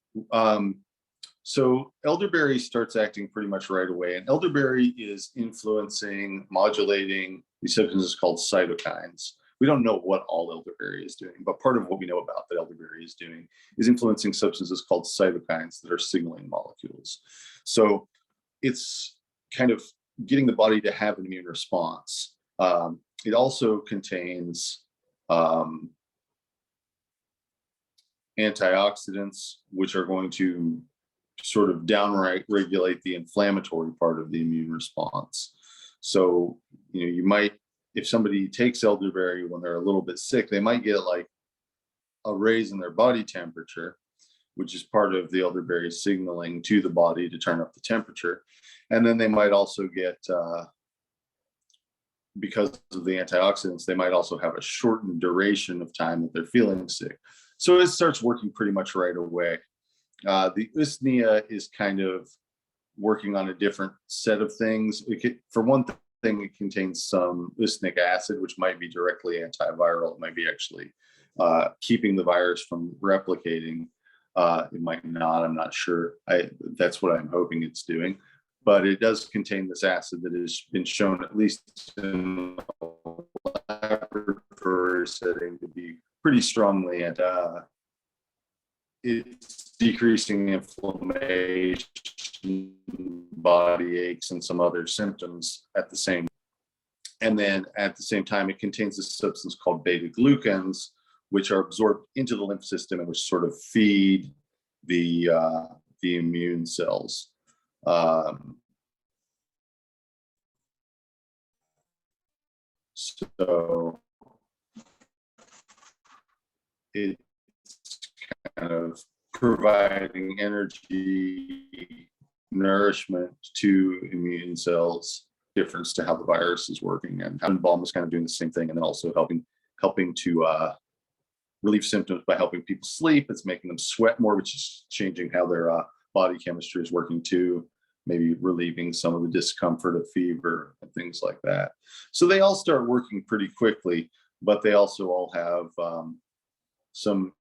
So elderberry starts acting pretty much right away, and elderberry is influencing, modulating these substances called cytokines. We don't know what all elderberry is doing, but part of what we know about that elderberry is doing is influencing substances called cytokines that are signaling molecules. So it's kind of getting the body to have an immune response. It also contains antioxidants, which are going to sort of regulate the inflammatory part of the immune response. So, you might, if somebody takes elderberry when they're a little bit sick, they might get like a raise in their body temperature, which is part of the elderberry signaling to the body to turn up the temperature. And then they might also get, because of the antioxidants, they might also have a shortened duration of time that they're feeling sick. So it starts working pretty much right away. The usnea is kind of working on a different set of things. For one thing, it contains some usnic acid, which might be directly antiviral. It might be actually keeping the virus from replicating. It might not, I'm not sure. That's what I'm hoping it's doing. But it does contain this acid that has been shown, at least in a laboratory setting, to be pretty strongly, and it's decreasing inflammation, body aches, and some other symptoms at the same. And then at the same time, it contains a substance called beta glucans, which are absorbed into the lymph system and which sort of feed the immune cells. So it's kind of providing energy, nourishment to immune cells, difference to how the virus is working. And balm is kind of doing the same thing, and then also helping to relieve symptoms by helping people sleep. It's making them sweat more, which is changing how their body chemistry is working too, maybe relieving some of the discomfort of fever and things like that. So they all start working pretty quickly, but they also all have some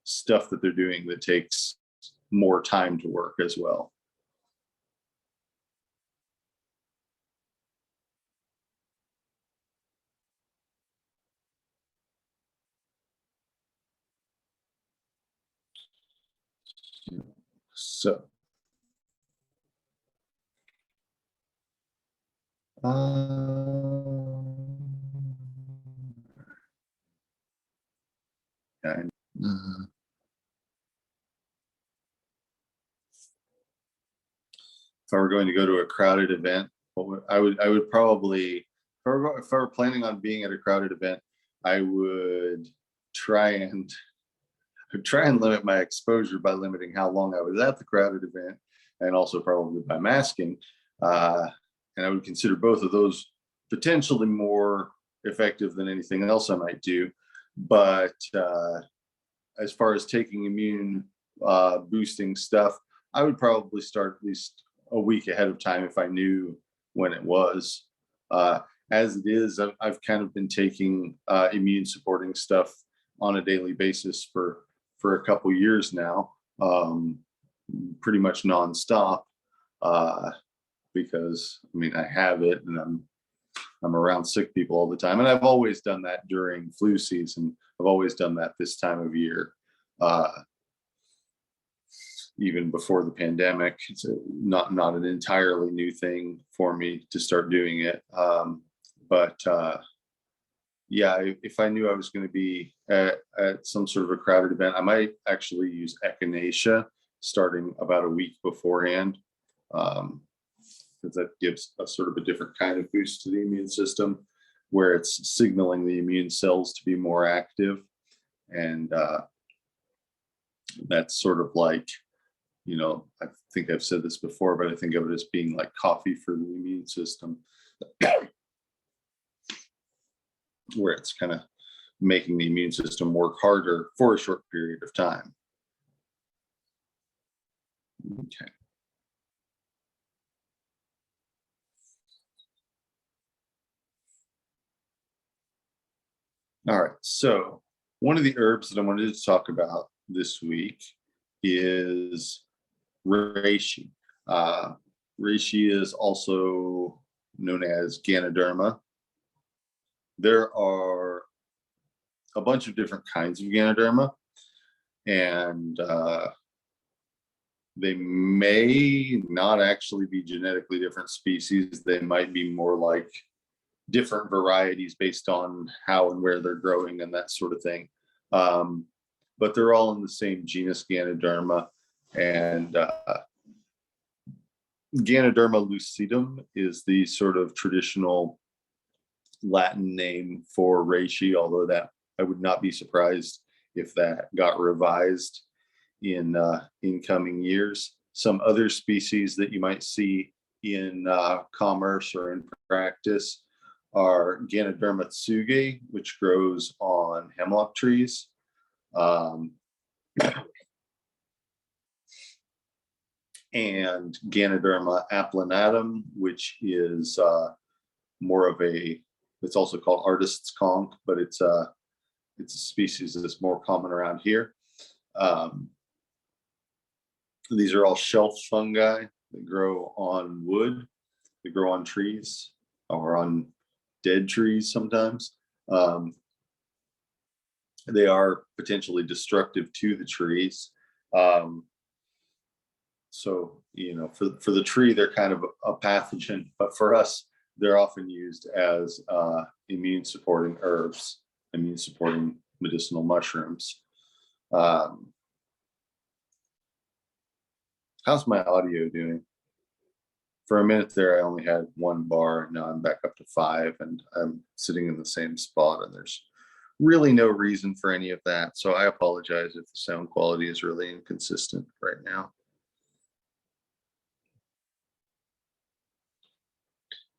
stuff that they're doing that takes more time to work as well. So and, if I were going to go to a crowded event, I would probably, if I were planning on being at a crowded event, I would try and limit my exposure by limiting how long I was at the crowded event, and also probably by masking. And I would consider both of those potentially more effective than anything else I might do. But as far as taking immune boosting stuff, I would probably start at least a week ahead of time if I knew when it was. As it is, I've kind of been taking immune supporting stuff on a daily basis for a couple years now, pretty much nonstop, because I mean I have it, and I'm around sick people all the time, and I've always done that during flu season. I've always done that this time of year, even before the pandemic. It's not an entirely new thing for me to start doing it, but yeah, if I knew I was going to be at some sort of a crowded event, I might actually use echinacea starting about a week beforehand, because that gives a sort of a different kind of boost to the immune system, where it's signaling the immune cells to be more active. And that's sort of like, I think I've said this before, but I think of it as being like coffee for the immune system, where it's kind of making the immune system work harder for a short period of time. Okay. All right. So one of the herbs that I wanted to talk about this week is reishi. Reishi is also known as Ganoderma. There are a bunch of different kinds of Ganoderma, and they may not actually be genetically different species. They might be more like different varieties based on how and where they're growing and that sort of thing. But they're all in the same genus, Ganoderma. And Ganoderma lucidum is the sort of traditional Latin name for reishi, although that I would not be surprised if that got revised in coming years. Some other species that you might see in commerce or in practice are Ganoderma tsuge, which grows on hemlock trees. And Ganoderma applanatum, which is more of it's also called artist's conch, but it's a species that's more common around here. These are all shelf fungi that grow on wood, they grow on trees or on dead trees sometimes. They are potentially destructive to the trees. So, for the tree, they're kind of a pathogen, but for us, they're often used as immune supporting herbs, immune supporting medicinal mushrooms. How's my audio doing? For a minute there, I only had 1 bar. Now I'm back up to 5, and I'm sitting in the same spot, and there's really no reason for any of that. So I apologize if the sound quality is really inconsistent right now.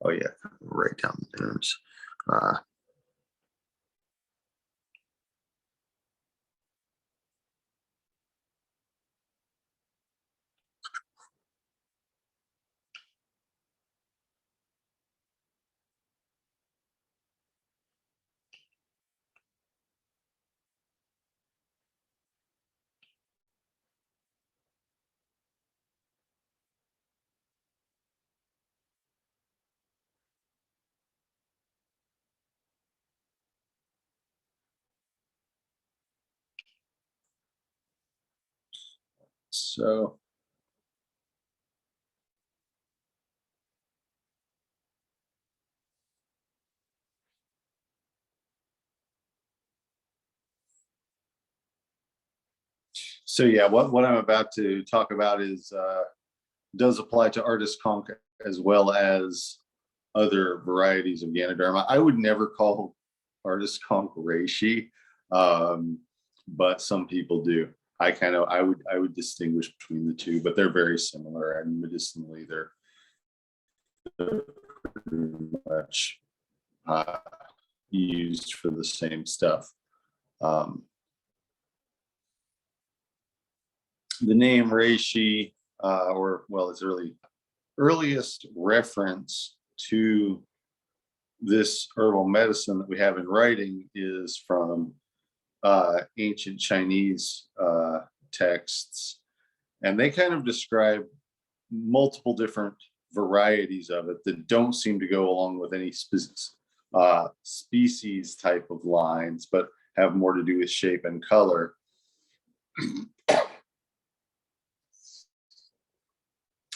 Oh yeah, write down the terms. So yeah, what I'm about to talk about is does apply to artist conch as well as other varieties of Ganoderma. I would never call artist conch reishi, but some people do. I would distinguish between the two, but they're very similar, and medicinally they're pretty much used for the same stuff. The name reishi, its earliest reference to this herbal medicine that we have in writing is from ancient Chinese texts, and they kind of describe multiple different varieties of it that don't seem to go along with any species type of lines, but have more to do with shape and color.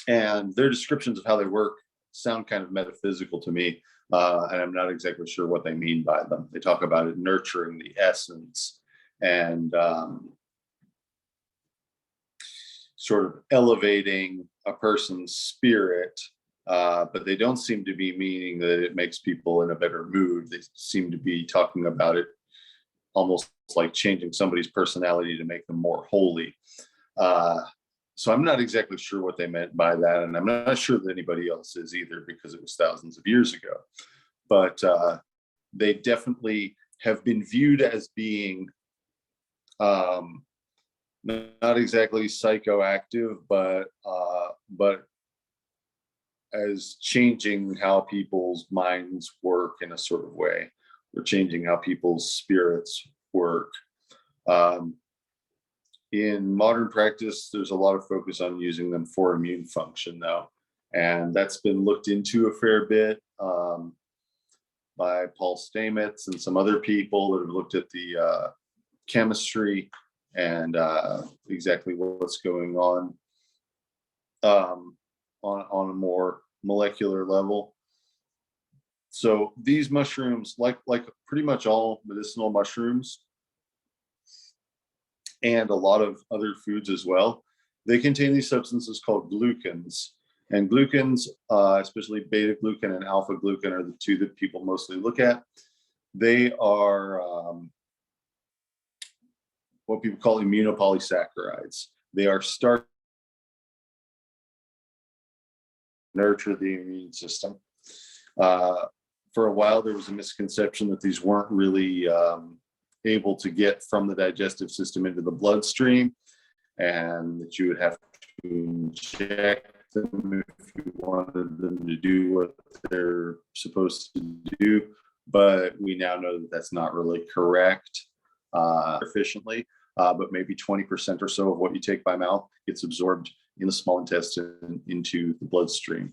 And their descriptions of how they work sound kind of metaphysical to me, and I'm not exactly sure what they mean by them. They talk about it nurturing the essence and sort of elevating a person's spirit, but they don't seem to be meaning that it makes people in a better mood. They seem to be talking about it almost like changing somebody's personality to make them more holy. So I'm not exactly sure what they meant by that, and I'm not sure that anybody else is either, because it was thousands of years ago. But they definitely have been viewed as being not exactly psychoactive, but as changing how people's minds work in a sort of way, or changing how people's spirits work. In modern practice, there's a lot of focus on using them for immune function, though, and that's been looked into a fair bit by Paul Stamets and some other people that have looked at the chemistry and exactly what's going on a more molecular level. So these mushrooms, like pretty much all medicinal mushrooms, and a lot of other foods as well, they contain these substances called glucans. And glucans, especially beta glucan and alpha glucan, are the two that people mostly look at. They are what people call immunopolysaccharides. They are starch nurture the immune system. For a while, there was a misconception that these weren't really able to get from the digestive system into the bloodstream, and that you would have to inject them if you wanted them to do what they're supposed to do. But we now know that that's not really correct efficiently, but maybe 20% or so of what you take by mouth gets absorbed in the small intestine into the bloodstream.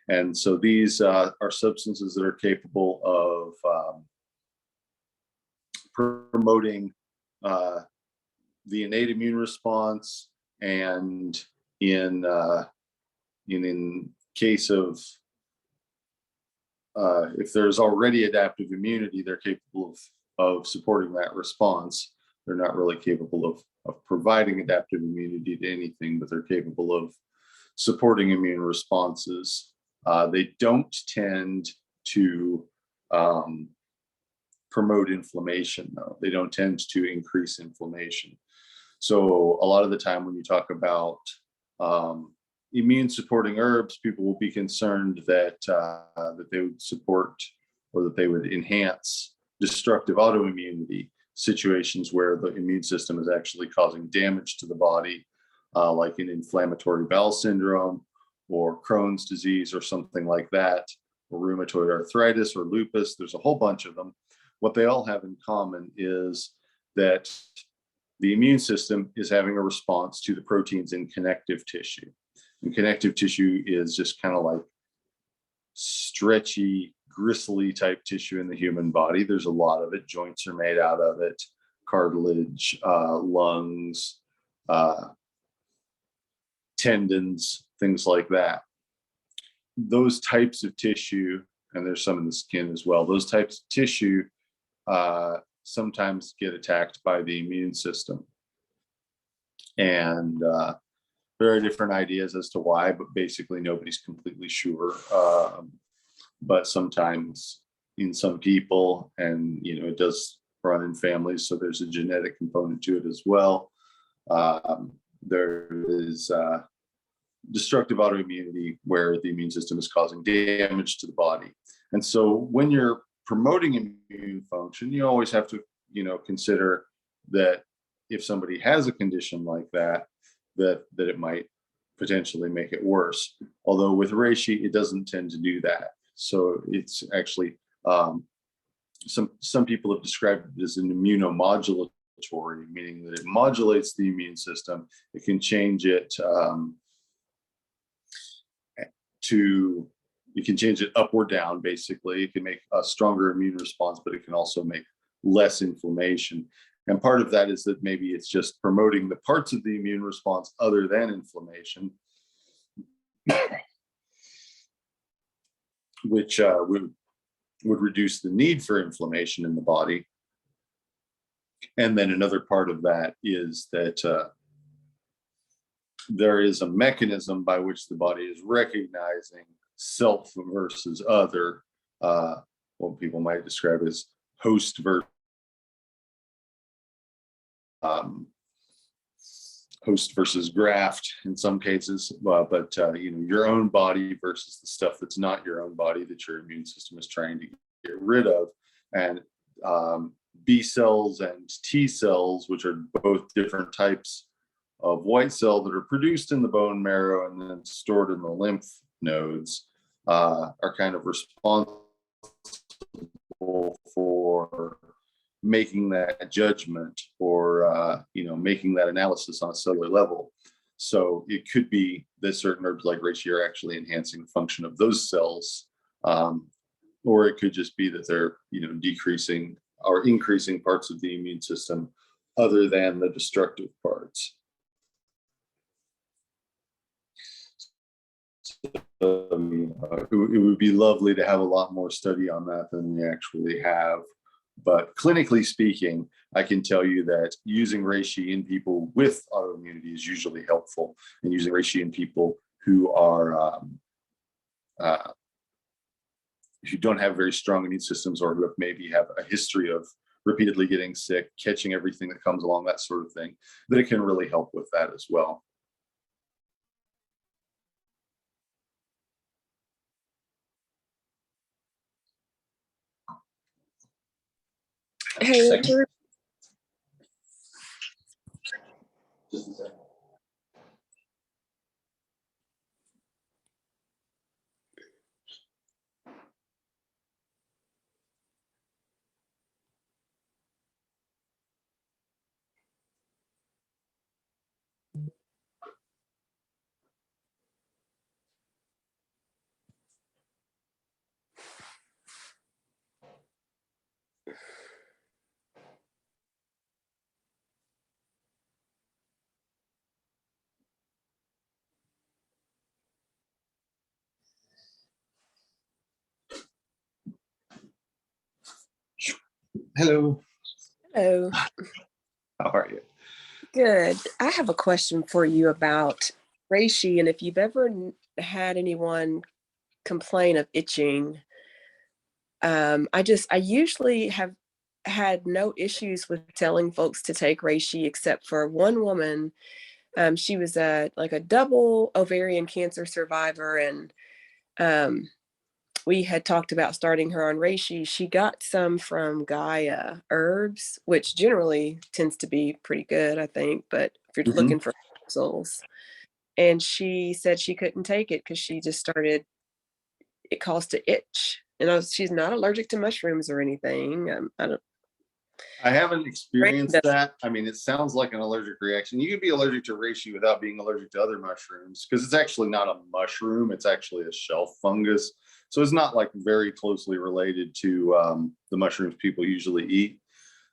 And so these are substances that are capable of promoting the innate immune response, and in case of if there's already adaptive immunity, they're capable of supporting that response. They're not really capable of providing adaptive immunity to anything, but they're capable of supporting immune responses. They don't tend to promote inflammation, though. They don't tend to increase inflammation. So a lot of the time when you talk about immune supporting herbs, people will be concerned that that they would support, or that they would enhance destructive autoimmunity situations where the immune system is actually causing damage to the body, like in inflammatory bowel syndrome, or Crohn's disease, or something like that, or rheumatoid arthritis, or lupus. There's a whole bunch of them. What they all have in common is that the immune system is having a response to the proteins in connective tissue. And connective tissue is just kind of like stretchy, gristly type tissue in the human body. There's a lot of it. Joints are made out of it, cartilage, lungs, tendons, things like that. Those types of tissue, and there's some in the skin as well, those types of tissue sometimes get attacked by the immune system. And there are different ideas as to why, but basically nobody's completely sure. But sometimes in some people, and it does run in families, so there's a genetic component to it as well. There is destructive autoimmunity where the immune system is causing damage to the body. And so when you're promoting immune function, you always have to, consider that if somebody has a condition like that, that it might potentially make it worse. Although with reishi, it doesn't tend to do that. So it's actually some people have described it as an immunomodulatory meaning that it modulates the immune system. It can change it you can change it up or down, basically. It can make a stronger immune response, but it can also make less inflammation. And part of that is that maybe it's just promoting the parts of the immune response other than inflammation, which would reduce the need for inflammation in the body. And then another part of that is that there is a mechanism by which the body is recognizing self versus other, what people might describe as host versus graft in some cases, but your own body versus the stuff that's not your own body that your immune system is trying to get rid of. And B cells and T cells, which are both different types of white cell that are produced in the bone marrow and then stored in the lymph nodes, are kind of responsible for making that judgment or making that analysis on a cellular level. So it could be that certain herbs like reishi are actually enhancing the function of those cells, or it could just be that they're decreasing or increasing parts of the immune system other than the destructive parts. It would be lovely to have a lot more study on that than we actually have. But clinically speaking, I can tell you that using reishi in people with autoimmunity is usually helpful, and using reishi in people who are who don't have very strong immune systems, or who have maybe have a history of repeatedly getting sick, catching everything that comes along, that sort of thing, that it can really help with that as well. Hey, Andrew. Just a second. Hello. Hello. How are you? Good. I have a question for you about reishi, and if you've ever had anyone complain of itching. I usually have had no issues with telling folks to take reishi, except for one woman. She was like a double ovarian cancer survivor, and we had talked about starting her on reishi. She got some from Gaia Herbs, which generally tends to be pretty good, I think, but if you're looking for capsules. And she said she couldn't take it because she just started, it caused to itch. And she's not allergic to mushrooms or anything. I haven't experienced that. I mean, it sounds like an allergic reaction. You could be allergic to reishi without being allergic to other mushrooms, because it's actually not a mushroom. It's actually a shelf fungus. So it's not like very closely related to the mushrooms people usually eat,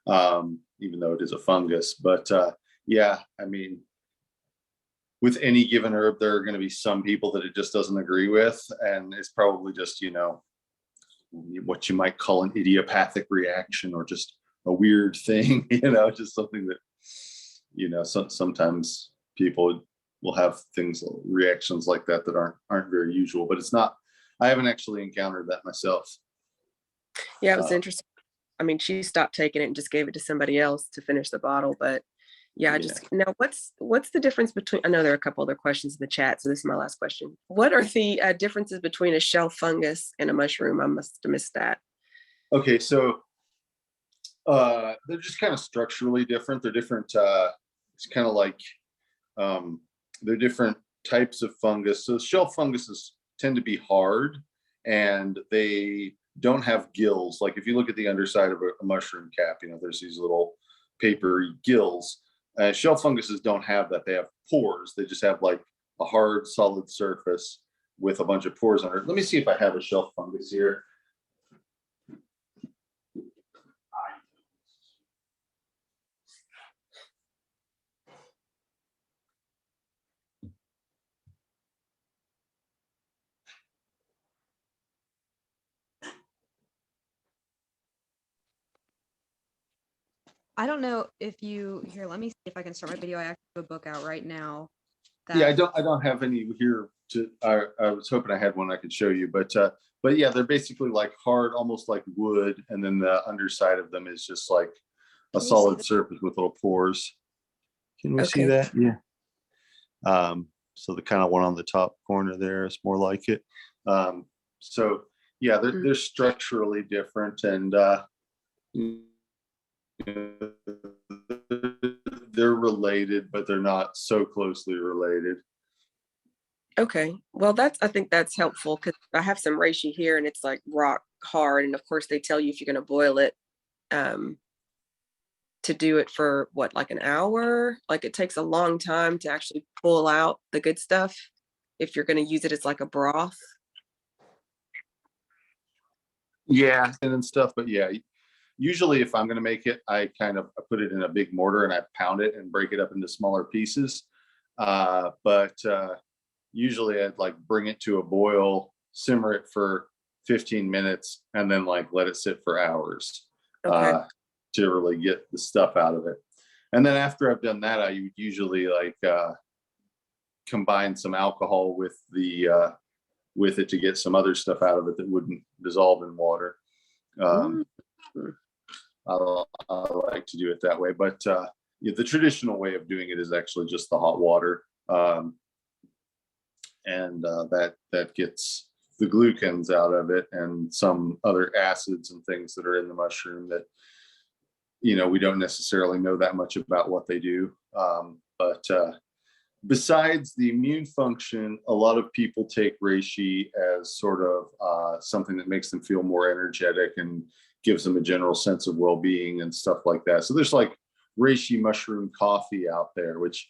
even though it is a fungus. But yeah, I mean, with any given herb, there are going to be some people that it just doesn't agree with. And it's probably just, what you might call an idiopathic reaction, or just a weird thing, just something that, sometimes people will have reactions like that aren't very usual, but I haven't actually encountered that myself. Yeah, it was interesting. I mean, she stopped taking it and just gave it to somebody else to finish the bottle, but yeah, now what's the difference between, I know there are a couple other questions in the chat, so this is my last question. What are the differences between a shelf fungus and a mushroom? I must have missed that. Okay, so they're just kind of structurally different. They're different. It's kind of like they're different types of fungus. So shelf funguses tend to be hard, and they don't have gills. Like if you look at the underside of a mushroom cap, there's these little papery gills. Shelf funguses don't have that. They have pores. They just have like a hard, solid surface with a bunch of pores under it. Let me see if I have a shelf fungus here. I don't know if you here. Let me see if I can start my video. I actually have a book out right now. Yeah, I don't have any here to. I was hoping I had one I could show you, but yeah, they're basically like hard, almost like wood, and then the underside of them is just like a Can you see solid that? surface with little pores. Can we see Okay. that? Yeah. So the kind of one on the top corner there is more like it. So yeah, they're structurally different, and they're related, but they're not so closely related. Okay. Well, I think that's helpful because I have some reishi here and it's like rock hard. And of course they tell you if you're going to boil it, um, to do it for what, like an hour? Like it takes a long time to actually pull out the good stuff if you're going to use it as like a broth. Yeah, and stuff, but yeah, usually if I'm going to make it, I put it in a big mortar and I pound it and break it up into smaller pieces. But usually I'd like bring it to a boil, simmer it for 15 minutes, and then like let it sit for hours Okay. to really get the stuff out of it. And then after I've done that, I would usually like combine some alcohol with it to get some other stuff out of it that wouldn't dissolve in water. Mm. I like to do it that way, but yeah, the traditional way of doing it is actually just the hot water, and that gets the glucans out of it and some other acids and things that are in the mushroom that we don't necessarily know that much about what they do. But besides the immune function, a lot of people take reishi as sort of something that makes them feel more energetic and gives them a general sense of well-being and stuff like that. So there's like reishi mushroom coffee out there, which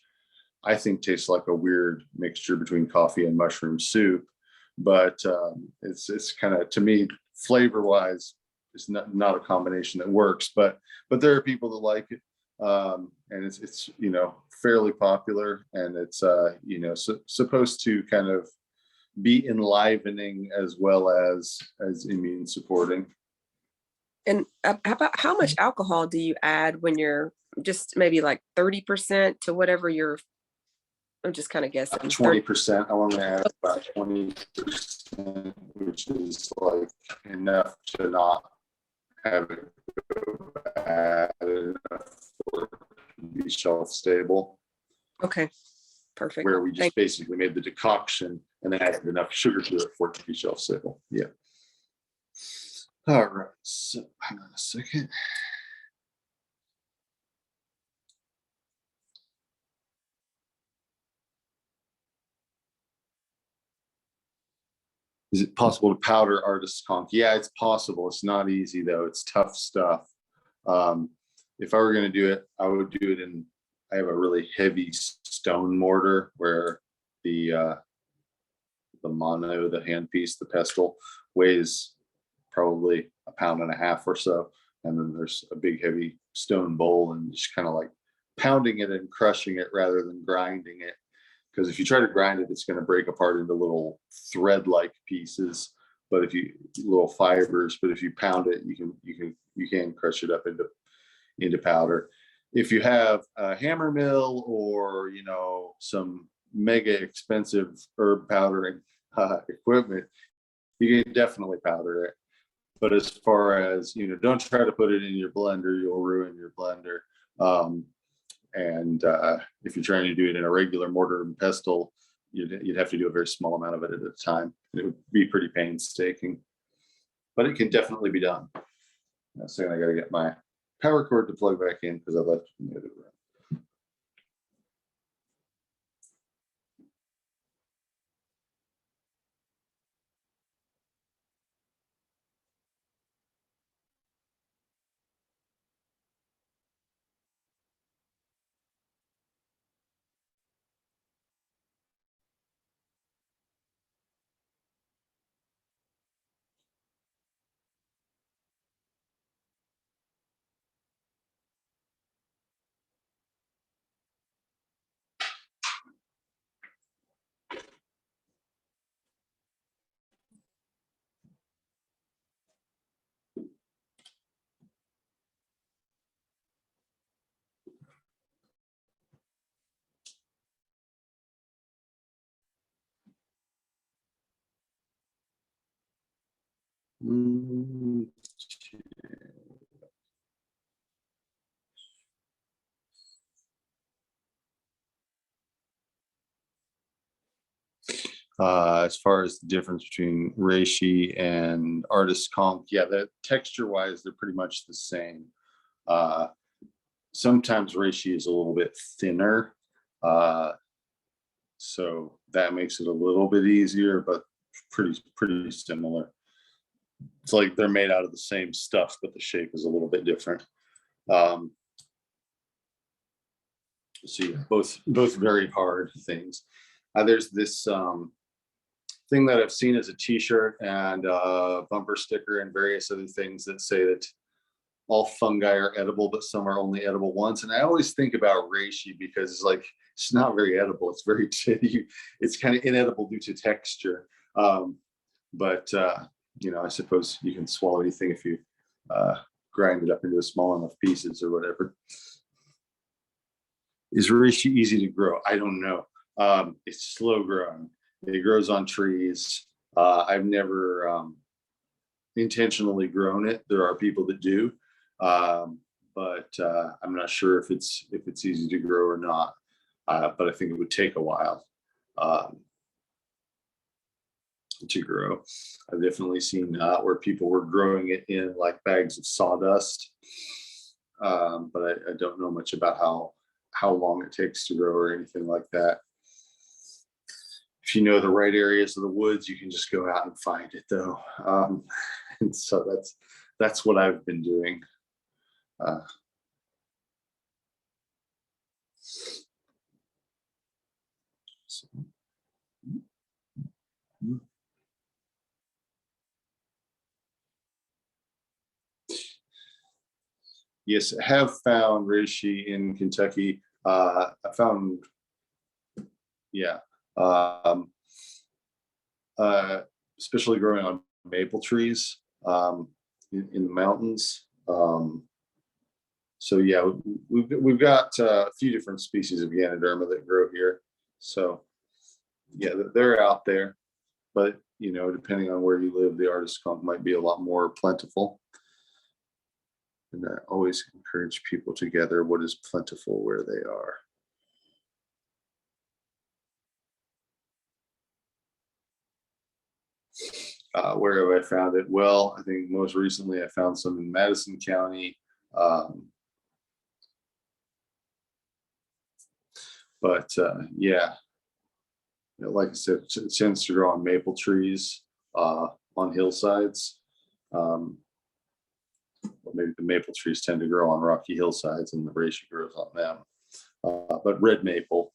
I think tastes like a weird mixture between coffee and mushroom soup. But it's kind of, to me, flavor-wise, it's not a combination that works. But there are people that like it. And it's fairly popular, and it's supposed to kind of be enlivening as well as immune supporting. And how much alcohol do you add when you're just maybe like 30% to whatever I'm just kind of guessing. 20%. I want to add about 20%, which is like enough to not have it go bad, enough for it to be shelf stable. Okay, perfect. Where we just basically made the decoction and then added enough sugar to it for it to be shelf stable. Yeah. All right. So hang on a second. Is it possible to powder artist conch? Yeah, it's possible. It's not easy though. It's tough stuff. If I were going to do it, I would do it I have a really heavy stone mortar where the mano, the handpiece, the pestle, weighs probably 1.5 pounds or so. And then there's a big heavy stone bowl, and just kind of like pounding it and crushing it rather than grinding it. Because if you try to grind it, it's going to break apart into little thread-like pieces. But little fibers, but if you pound it, you can crush it up into powder. If you have a hammer mill or some mega expensive herb powdering equipment, you can definitely powder it. But as far as don't try to put it in your blender; you'll ruin your blender. And if you're trying to do it in a regular mortar and pestle, you'd have to do a very small amount of it at a time. It would be pretty painstaking, but it can definitely be done. Now, so I got to get my power cord to plug back in because I left it in the other room. Mm, as far as the difference between reishi and artist conch, yeah, the texture wise, they're pretty much the same. Sometimes reishi is a little bit thinner, so that makes it a little bit easier, but pretty similar. It's like they're made out of the same stuff, but the shape is a little bit different. So yeah, both very hard things. There's this thing that I've seen as a T-shirt and a bumper sticker and various other things that say that all fungi are edible, but some are only edible once. And I always think about reishi because it's like it's not very edible. It's very it's kind of inedible due to texture. But you know, I suppose you can swallow anything if you grind it up into small enough pieces or whatever. Is reishi easy to grow? I don't know. It's slow growing. It grows on trees. I've never intentionally grown it. There are people that do, but I'm not sure if it's easy to grow or not. But I think it would take a while to grow. I've definitely seen where people were growing it in like bags of sawdust, but I don't know much about how long it takes to grow or anything like that. If you know the right areas of the woods, you can just go out and find it, though. And so that's what I've been doing. So, yes, I have found reishi in Kentucky. I found, yeah, especially growing on maple trees in the mountains. So yeah, we've got a few different species of Ganoderma that grow here. So yeah, they're out there, but you know, depending on where you live, the artist conch might be a lot more plentiful. And I always encourage people to gather what is plentiful where they are. Where have I found it? Well, I think most recently I found some in Madison County. But yeah, like I said, it tends to grow on maple trees on hillsides. Well, maybe the maple trees tend to grow on rocky hillsides and the reishi grows on them. But red maple,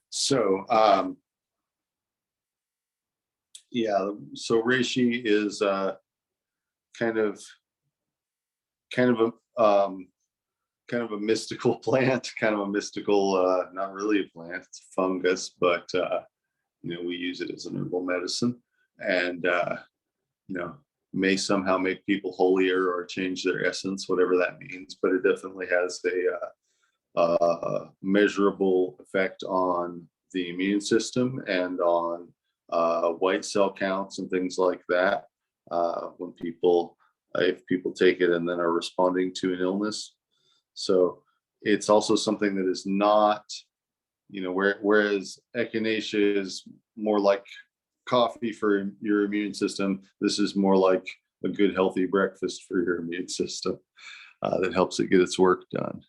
so yeah, so reishi is kind of a mystical plant, kind of a mystical, not really a plant, it's a fungus, but you know, we use it as an herbal medicine, and you know, may somehow make people holier or change their essence, whatever that means. But it definitely has a measurable effect on the immune system and on white cell counts and things like that. When people, if people take it and then are responding to an illness. So it's also something that is not, you know, whereas echinacea is more like coffee for your immune system, this is more like a good healthy breakfast for your immune system that helps it get its work done.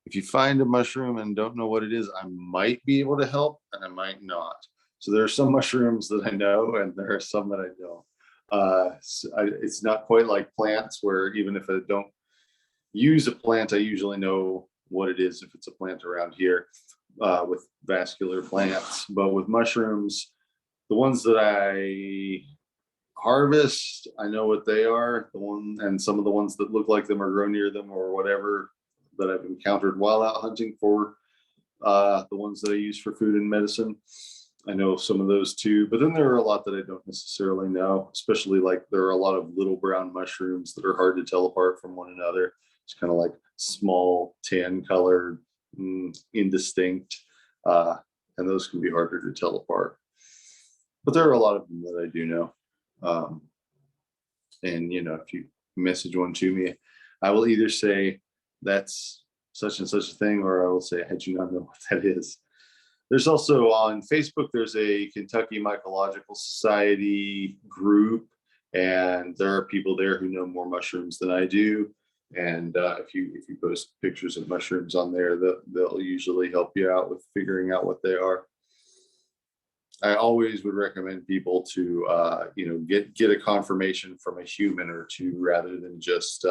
If you find a mushroom and don't know what it is, I might be able to help and I might not. So there are some mushrooms that I know and there are some that I don't. It's not quite like plants where even if I don't use a plant, I usually know what it is if it's a plant around here with vascular plants. But with mushrooms, the ones that I harvest, I know what they are. And some of the ones that look like them or grow near them or whatever that I've encountered while out hunting for the ones that I use for food and medicine. I know some of those too, but then there are a lot that I don't necessarily know, especially like there are a lot of little brown mushrooms that are hard to tell apart from one another. It's kind of like small tan colored, indistinct, and those can be harder to tell apart. But there are a lot of them that I do know. And, if you message one to me, I will either say that's such and such a thing, or I will say, I do not know what that is. There's also on Facebook, there's a Kentucky Mycological Society group, and there are people there who know more mushrooms than I do. And if you post pictures of mushrooms on there, they'll usually help you out with figuring out what they are. I always would recommend people to get a confirmation from a human or two rather than just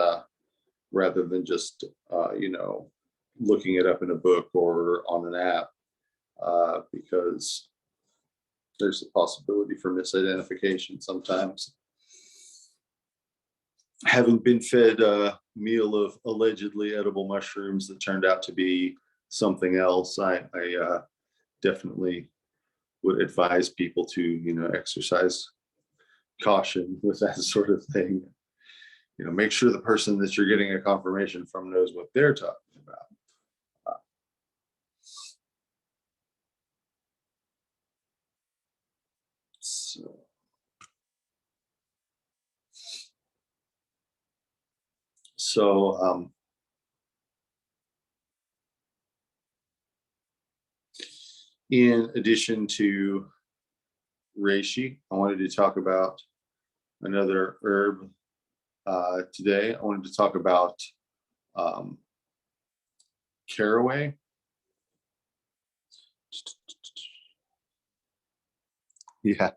looking it up in a book or on an app, because there's a possibility for misidentification sometimes. Having been fed a meal of allegedly edible mushrooms that turned out to be something else, I definitely would advise people to, exercise caution with that sort of thing. Make sure the person that you're getting a confirmation from knows what they're talking about. So in addition to reishi, I wanted to talk about another herb today. I wanted to talk about caraway. Yeah.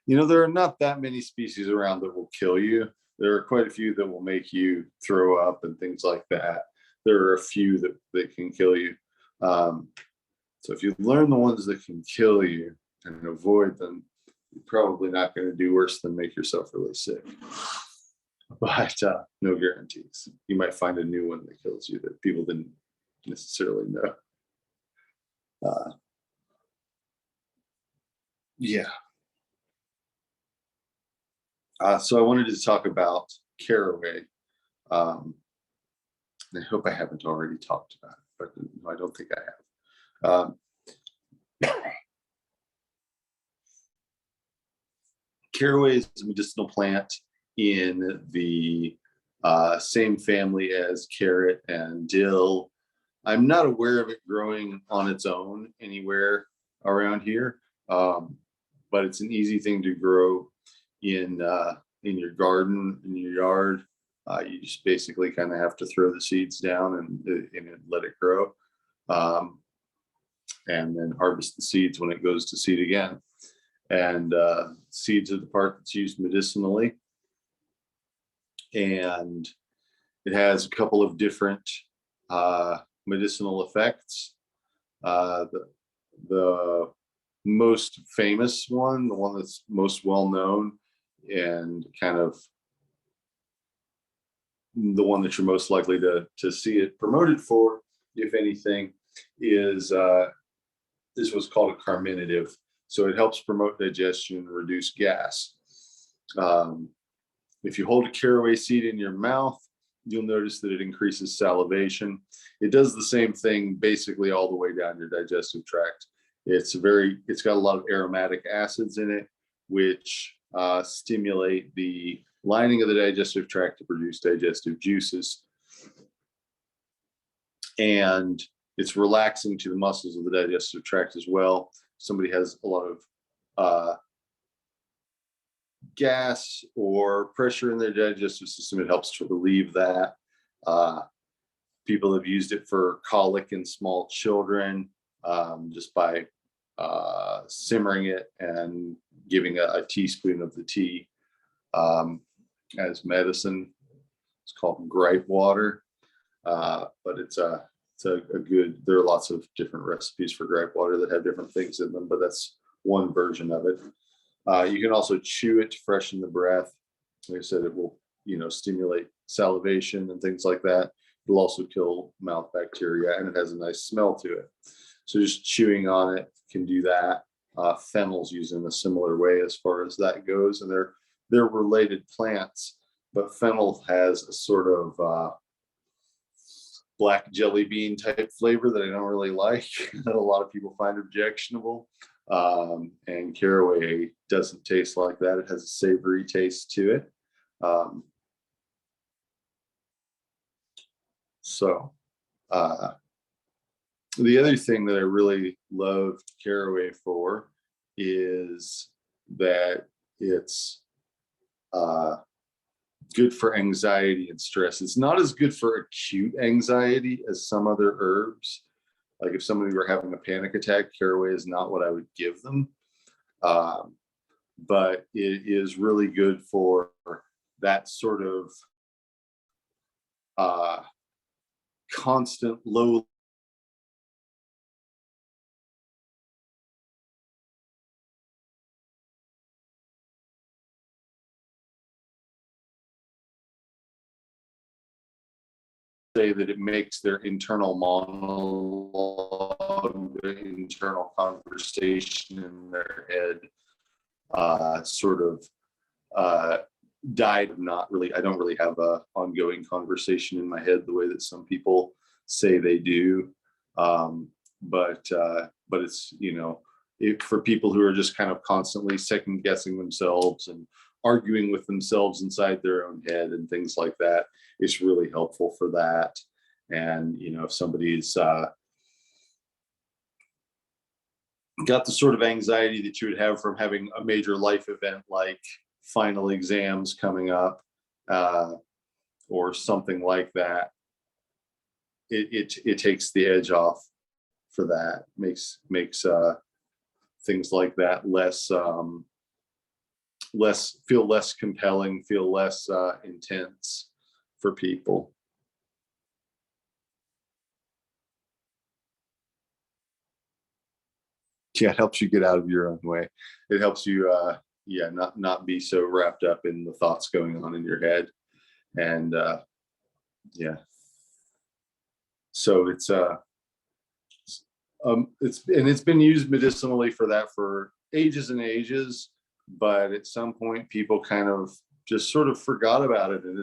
There are not that many species around that will kill you. There are quite a few that will make you throw up and things like that. There are a few that can kill you. So if you learn the ones that can kill you and avoid them, you're probably not going to do worse than make yourself really sick. But no guarantees. You might find a new one that kills you that people didn't necessarily know. Yeah. So I wanted to talk about caraway. I hope I haven't already talked about it, but no, I don't think I have. Caraway is a medicinal plant in the same family as carrot and dill. I'm not aware of it growing on its own anywhere around here, but it's an easy thing to grow in your garden, in your yard. You just basically kind of have to throw the seeds down and let it grow, and then harvest the seeds when it goes to seed again. And seeds are the part that's used medicinally, and it has a couple of different medicinal effects. The most famous one, the one that's most well known, and kind of the one that you're most likely to see it promoted for, if anything, is what's called a carminative. So it helps promote digestion and reduce gas. If you hold a caraway seed in your mouth, you'll notice that it increases salivation. It does the same thing basically all the way down your digestive tract. It's got a lot of aromatic acids in it, which stimulate the lining of the digestive tract to produce digestive juices. And it's relaxing to the muscles of the digestive tract as well. Somebody has a lot of gas or pressure in their digestive system, it helps to relieve that. People have used it for colic in small children, just by simmering it and giving a teaspoon of the tea as medicine. It's called gripe water, but it's a good, there are lots of different recipes for gripe water that have different things in them, but that's one version of it. You can also chew it to freshen the breath. Like I said, it will, stimulate salivation and things like that. It'll also kill mouth bacteria, and it has a nice smell to it. So just chewing on it can do that. Fennel's used in a similar way as far as that goes, and they're related plants, but fennel has a sort of black jelly bean type flavor that I don't really like, that a lot of people find objectionable. And caraway doesn't taste like that. It has a savory taste to it. The other thing that I really love caraway for is that it's good for anxiety and stress. It's not as good for acute anxiety as some other herbs. Like if somebody were having a panic attack, caraway is not what I would give them. But it is really good for that sort of constant low say that it makes their internal monologue, the internal conversation in their head sort of died. Not really, I don't really have a ongoing conversation in my head the way that some people say they do. But it's, for people who are just kind of constantly second guessing themselves and arguing with themselves inside their own head and things like that, it's really helpful for that. And if somebody's got the sort of anxiety that you would have from having a major life event like final exams coming up, or something like that, it takes the edge off for that. Makes things like that less compelling, feel less intense for people. Yeah, it helps you get out of your own way. It helps you not be so wrapped up in the thoughts going on in your head. And so it's been used medicinally for that for ages and ages, but at some point people kind of just sort of forgot about it. And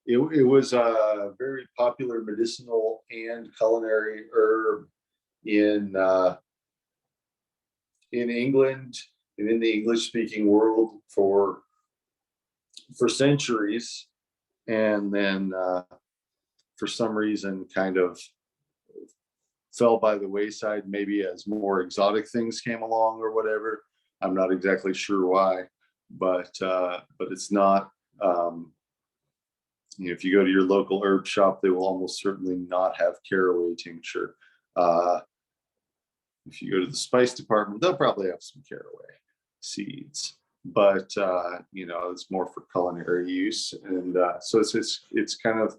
it was a very popular medicinal and culinary herb in England and in the English speaking world for centuries. And then for some reason kind of fell by the wayside, maybe as more exotic things came along or whatever. I'm not exactly sure why, but it's not, if you go to your local herb shop, they will almost certainly not have caraway tincture. If you go to the spice department, they'll probably have some caraway seeds, but it's more for culinary use. And so it's kind of,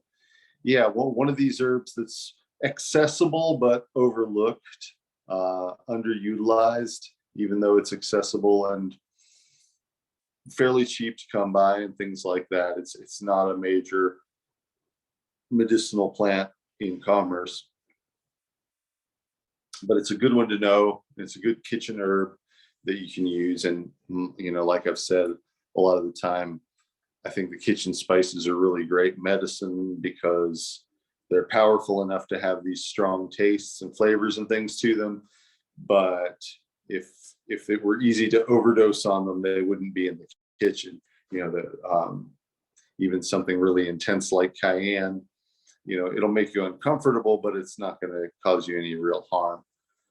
one of these herbs that's accessible but overlooked, underutilized, even though it's accessible and fairly cheap to come by and things like that. It's not a major medicinal plant in commerce, but it's a good one to know. It's a good kitchen herb that you can use. And like I've said, a lot of the time I think the kitchen spices are really great medicine because they're powerful enough to have these strong tastes and flavors and things to them. But if it were easy to overdose on them, they wouldn't be in the kitchen. Even something really intense like cayenne, it'll make you uncomfortable, but it's not going to cause you any real harm.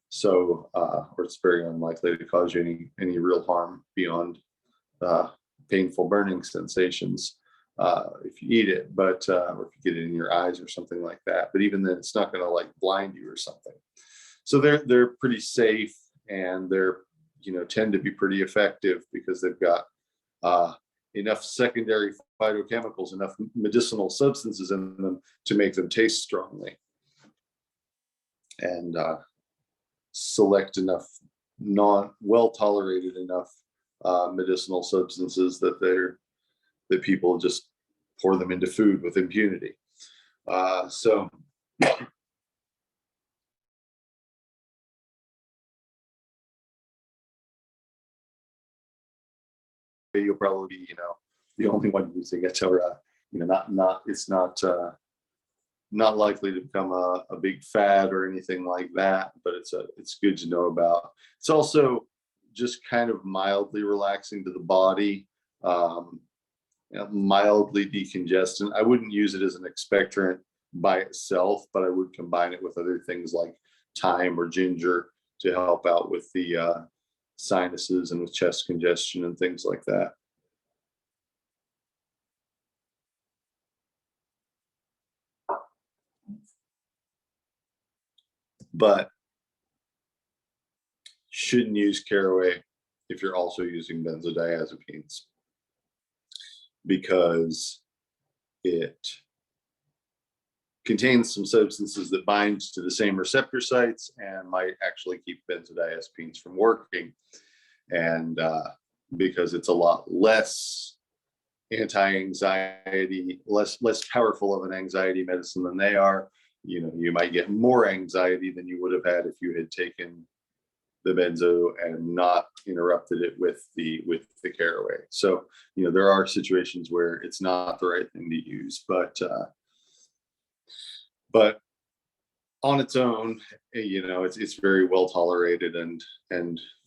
So, or it's very unlikely to cause you any real harm beyond painful burning sensations if you eat it, but or if you get it in your eyes or something like that. But even then, it's not going to like blind you or something. So they're pretty safe, and they're tend to be pretty effective because they've got enough secondary phytochemicals, enough medicinal substances in them to make them taste strongly, and select enough well tolerated enough medicinal substances that people just pour them into food with impunity. So you'll probably be, the only one using it, or it's not likely to become a big fad or anything like that, but it's good to know about. It's also just kind of mildly relaxing to the body, mildly decongestant. I wouldn't use it as an expectorant by itself, but I would combine it with other things like thyme or ginger to help out with the sinuses and with chest congestion and things like that. But shouldn't use caraway if you're also using benzodiazepines, because it contains some substances that bind to the same receptor sites and might actually keep benzodiazepines from working. And because it's a lot less anti-anxiety, less powerful of an anxiety medicine than they are, you might get more anxiety than you would have had if you had taken the benzo and not interrupted it with the caraway. So there are situations where it's not the right thing to use, but on its own, it's very well tolerated and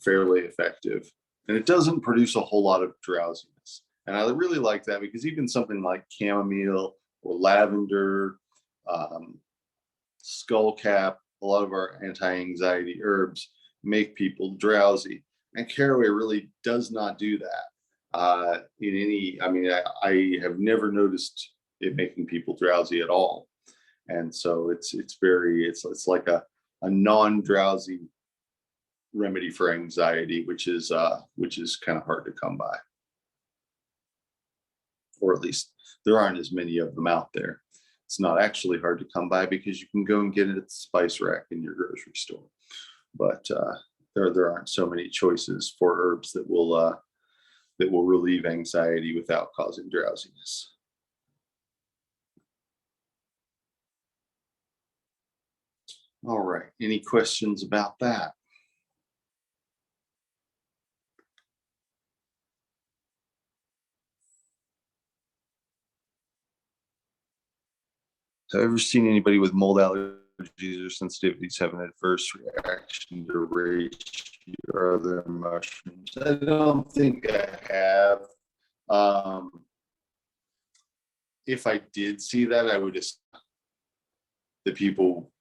fairly effective, and it doesn't produce a whole lot of drowsiness. And I really like that, because even something like chamomile or lavender, skullcap, a lot of our anti-anxiety herbs make people drowsy, and caraway really does not do that. I have never noticed it making people drowsy at all. And so it's like a non-drowsy remedy for anxiety, which is kind of hard to come by, or at least there aren't as many of them out there. It's not actually hard to come by, because you can go and get it at the spice rack in your grocery store, but there aren't so many choices for herbs that will relieve anxiety without causing drowsiness. All right, any questions about that? Have I ever seen anybody with mold allergies or sensitivities have an adverse reaction to reishi or other mushrooms? I don't think I have. If I did see that, I would assume that people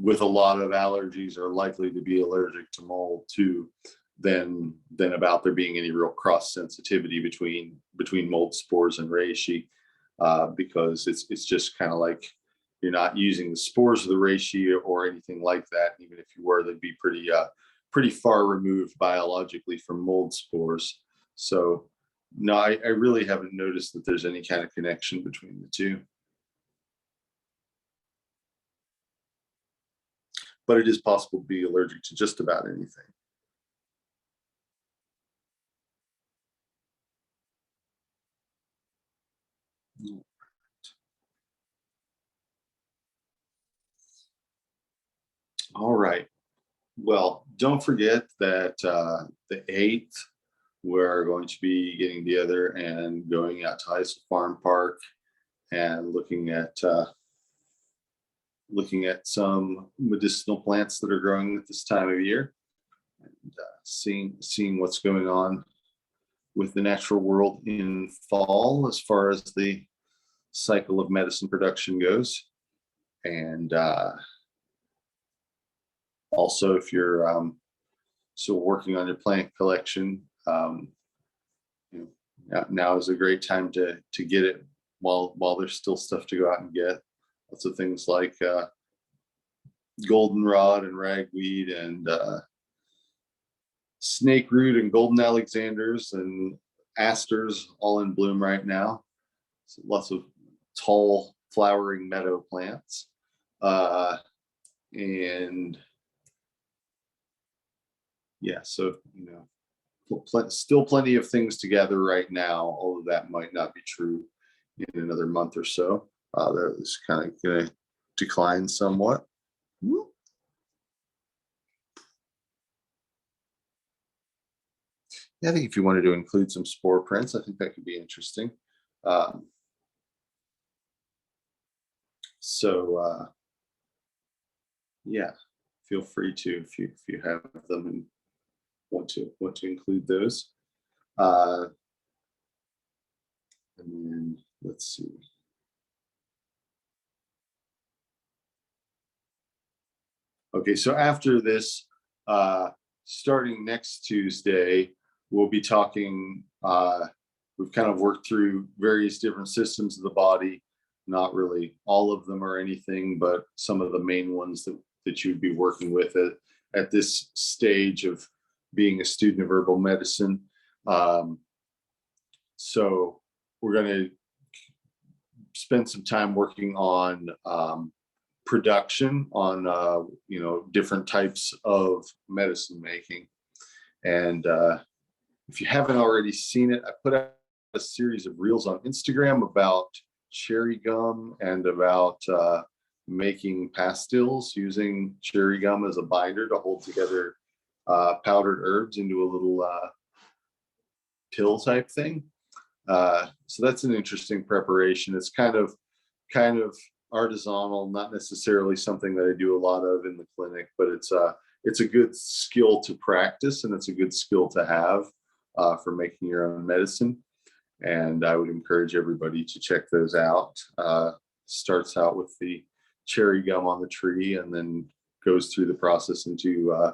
with a lot of allergies are likely to be allergic to mold too, than about there being any real cross sensitivity between mold spores and reishi, because it's just kind of like you're not using the spores of the reishi or anything like that. Even if you were, they'd be pretty far removed biologically from mold spores. So no, I really haven't noticed that there's any kind of connection between the two. But it is possible to be allergic to just about anything. All right. Well, don't forget that the 8th, we're going to be getting together and going out to Heisel Farm Park and looking at some medicinal plants that are growing at this time of year, and seeing what's going on with the natural world in fall as far as the cycle of medicine production goes. And also, if you're still working on your plant collection, now is a great time to get it while there's still stuff to go out and get. Lots of things like goldenrod and ragweed and snakeroot and golden alexanders and asters all in bloom right now. So lots of tall flowering meadow plants, and yeah, so still plenty of things to gather right now, although that might not be true in another month or so. That is kind of going to decline somewhat. I think if you wanted to include some spore prints, I think that could be interesting. Yeah, feel free to if you have them and want to include those. And then let's see. Okay, so after this, starting next Tuesday, we'll be talking, we've kind of worked through various different systems of the body, not really all of them or anything, but some of the main ones that you'd be working with at this stage of being a student of herbal medicine. So we're going to spend some time working on production, on different types of medicine making. And if you haven't already seen it, I put out a series of reels on Instagram about cherry gum and about making pastilles using cherry gum as a binder to hold together powdered herbs into a little pill type thing. So that's an interesting preparation. It's kind of artisanal, not necessarily something that I do a lot of in the clinic, but it's a good skill to practice, and it's a good skill to have for making your own medicine. And I would encourage everybody to check those out. Starts out with the cherry gum on the tree and then goes through the process into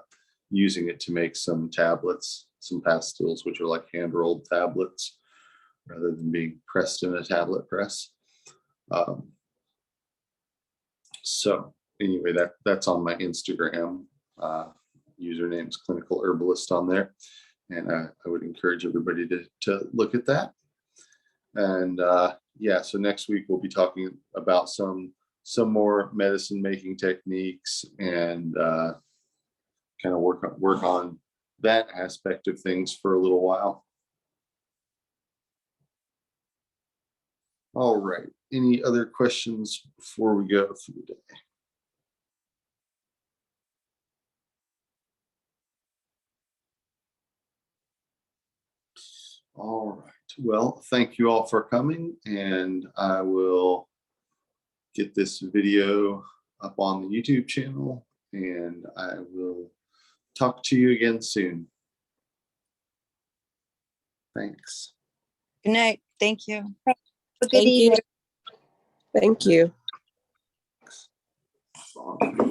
using it to make some tablets, some pastilles, which are like hand-rolled tablets rather than being pressed in a tablet press. So anyway, that's on my Instagram. Username is Clinical Herbalist on there. And I would encourage everybody to look at that. And yeah, so next week we'll be talking about some more medicine making techniques and kind of work on that aspect of things for a little while. All right. Any other questions before we go for the day? All right. Well, thank you all for coming, and I will get this video up on the YouTube channel, and I will talk to you again soon. Thanks. Good night. Thank you. Have a good Thank you. evening. Thank you. Thanks.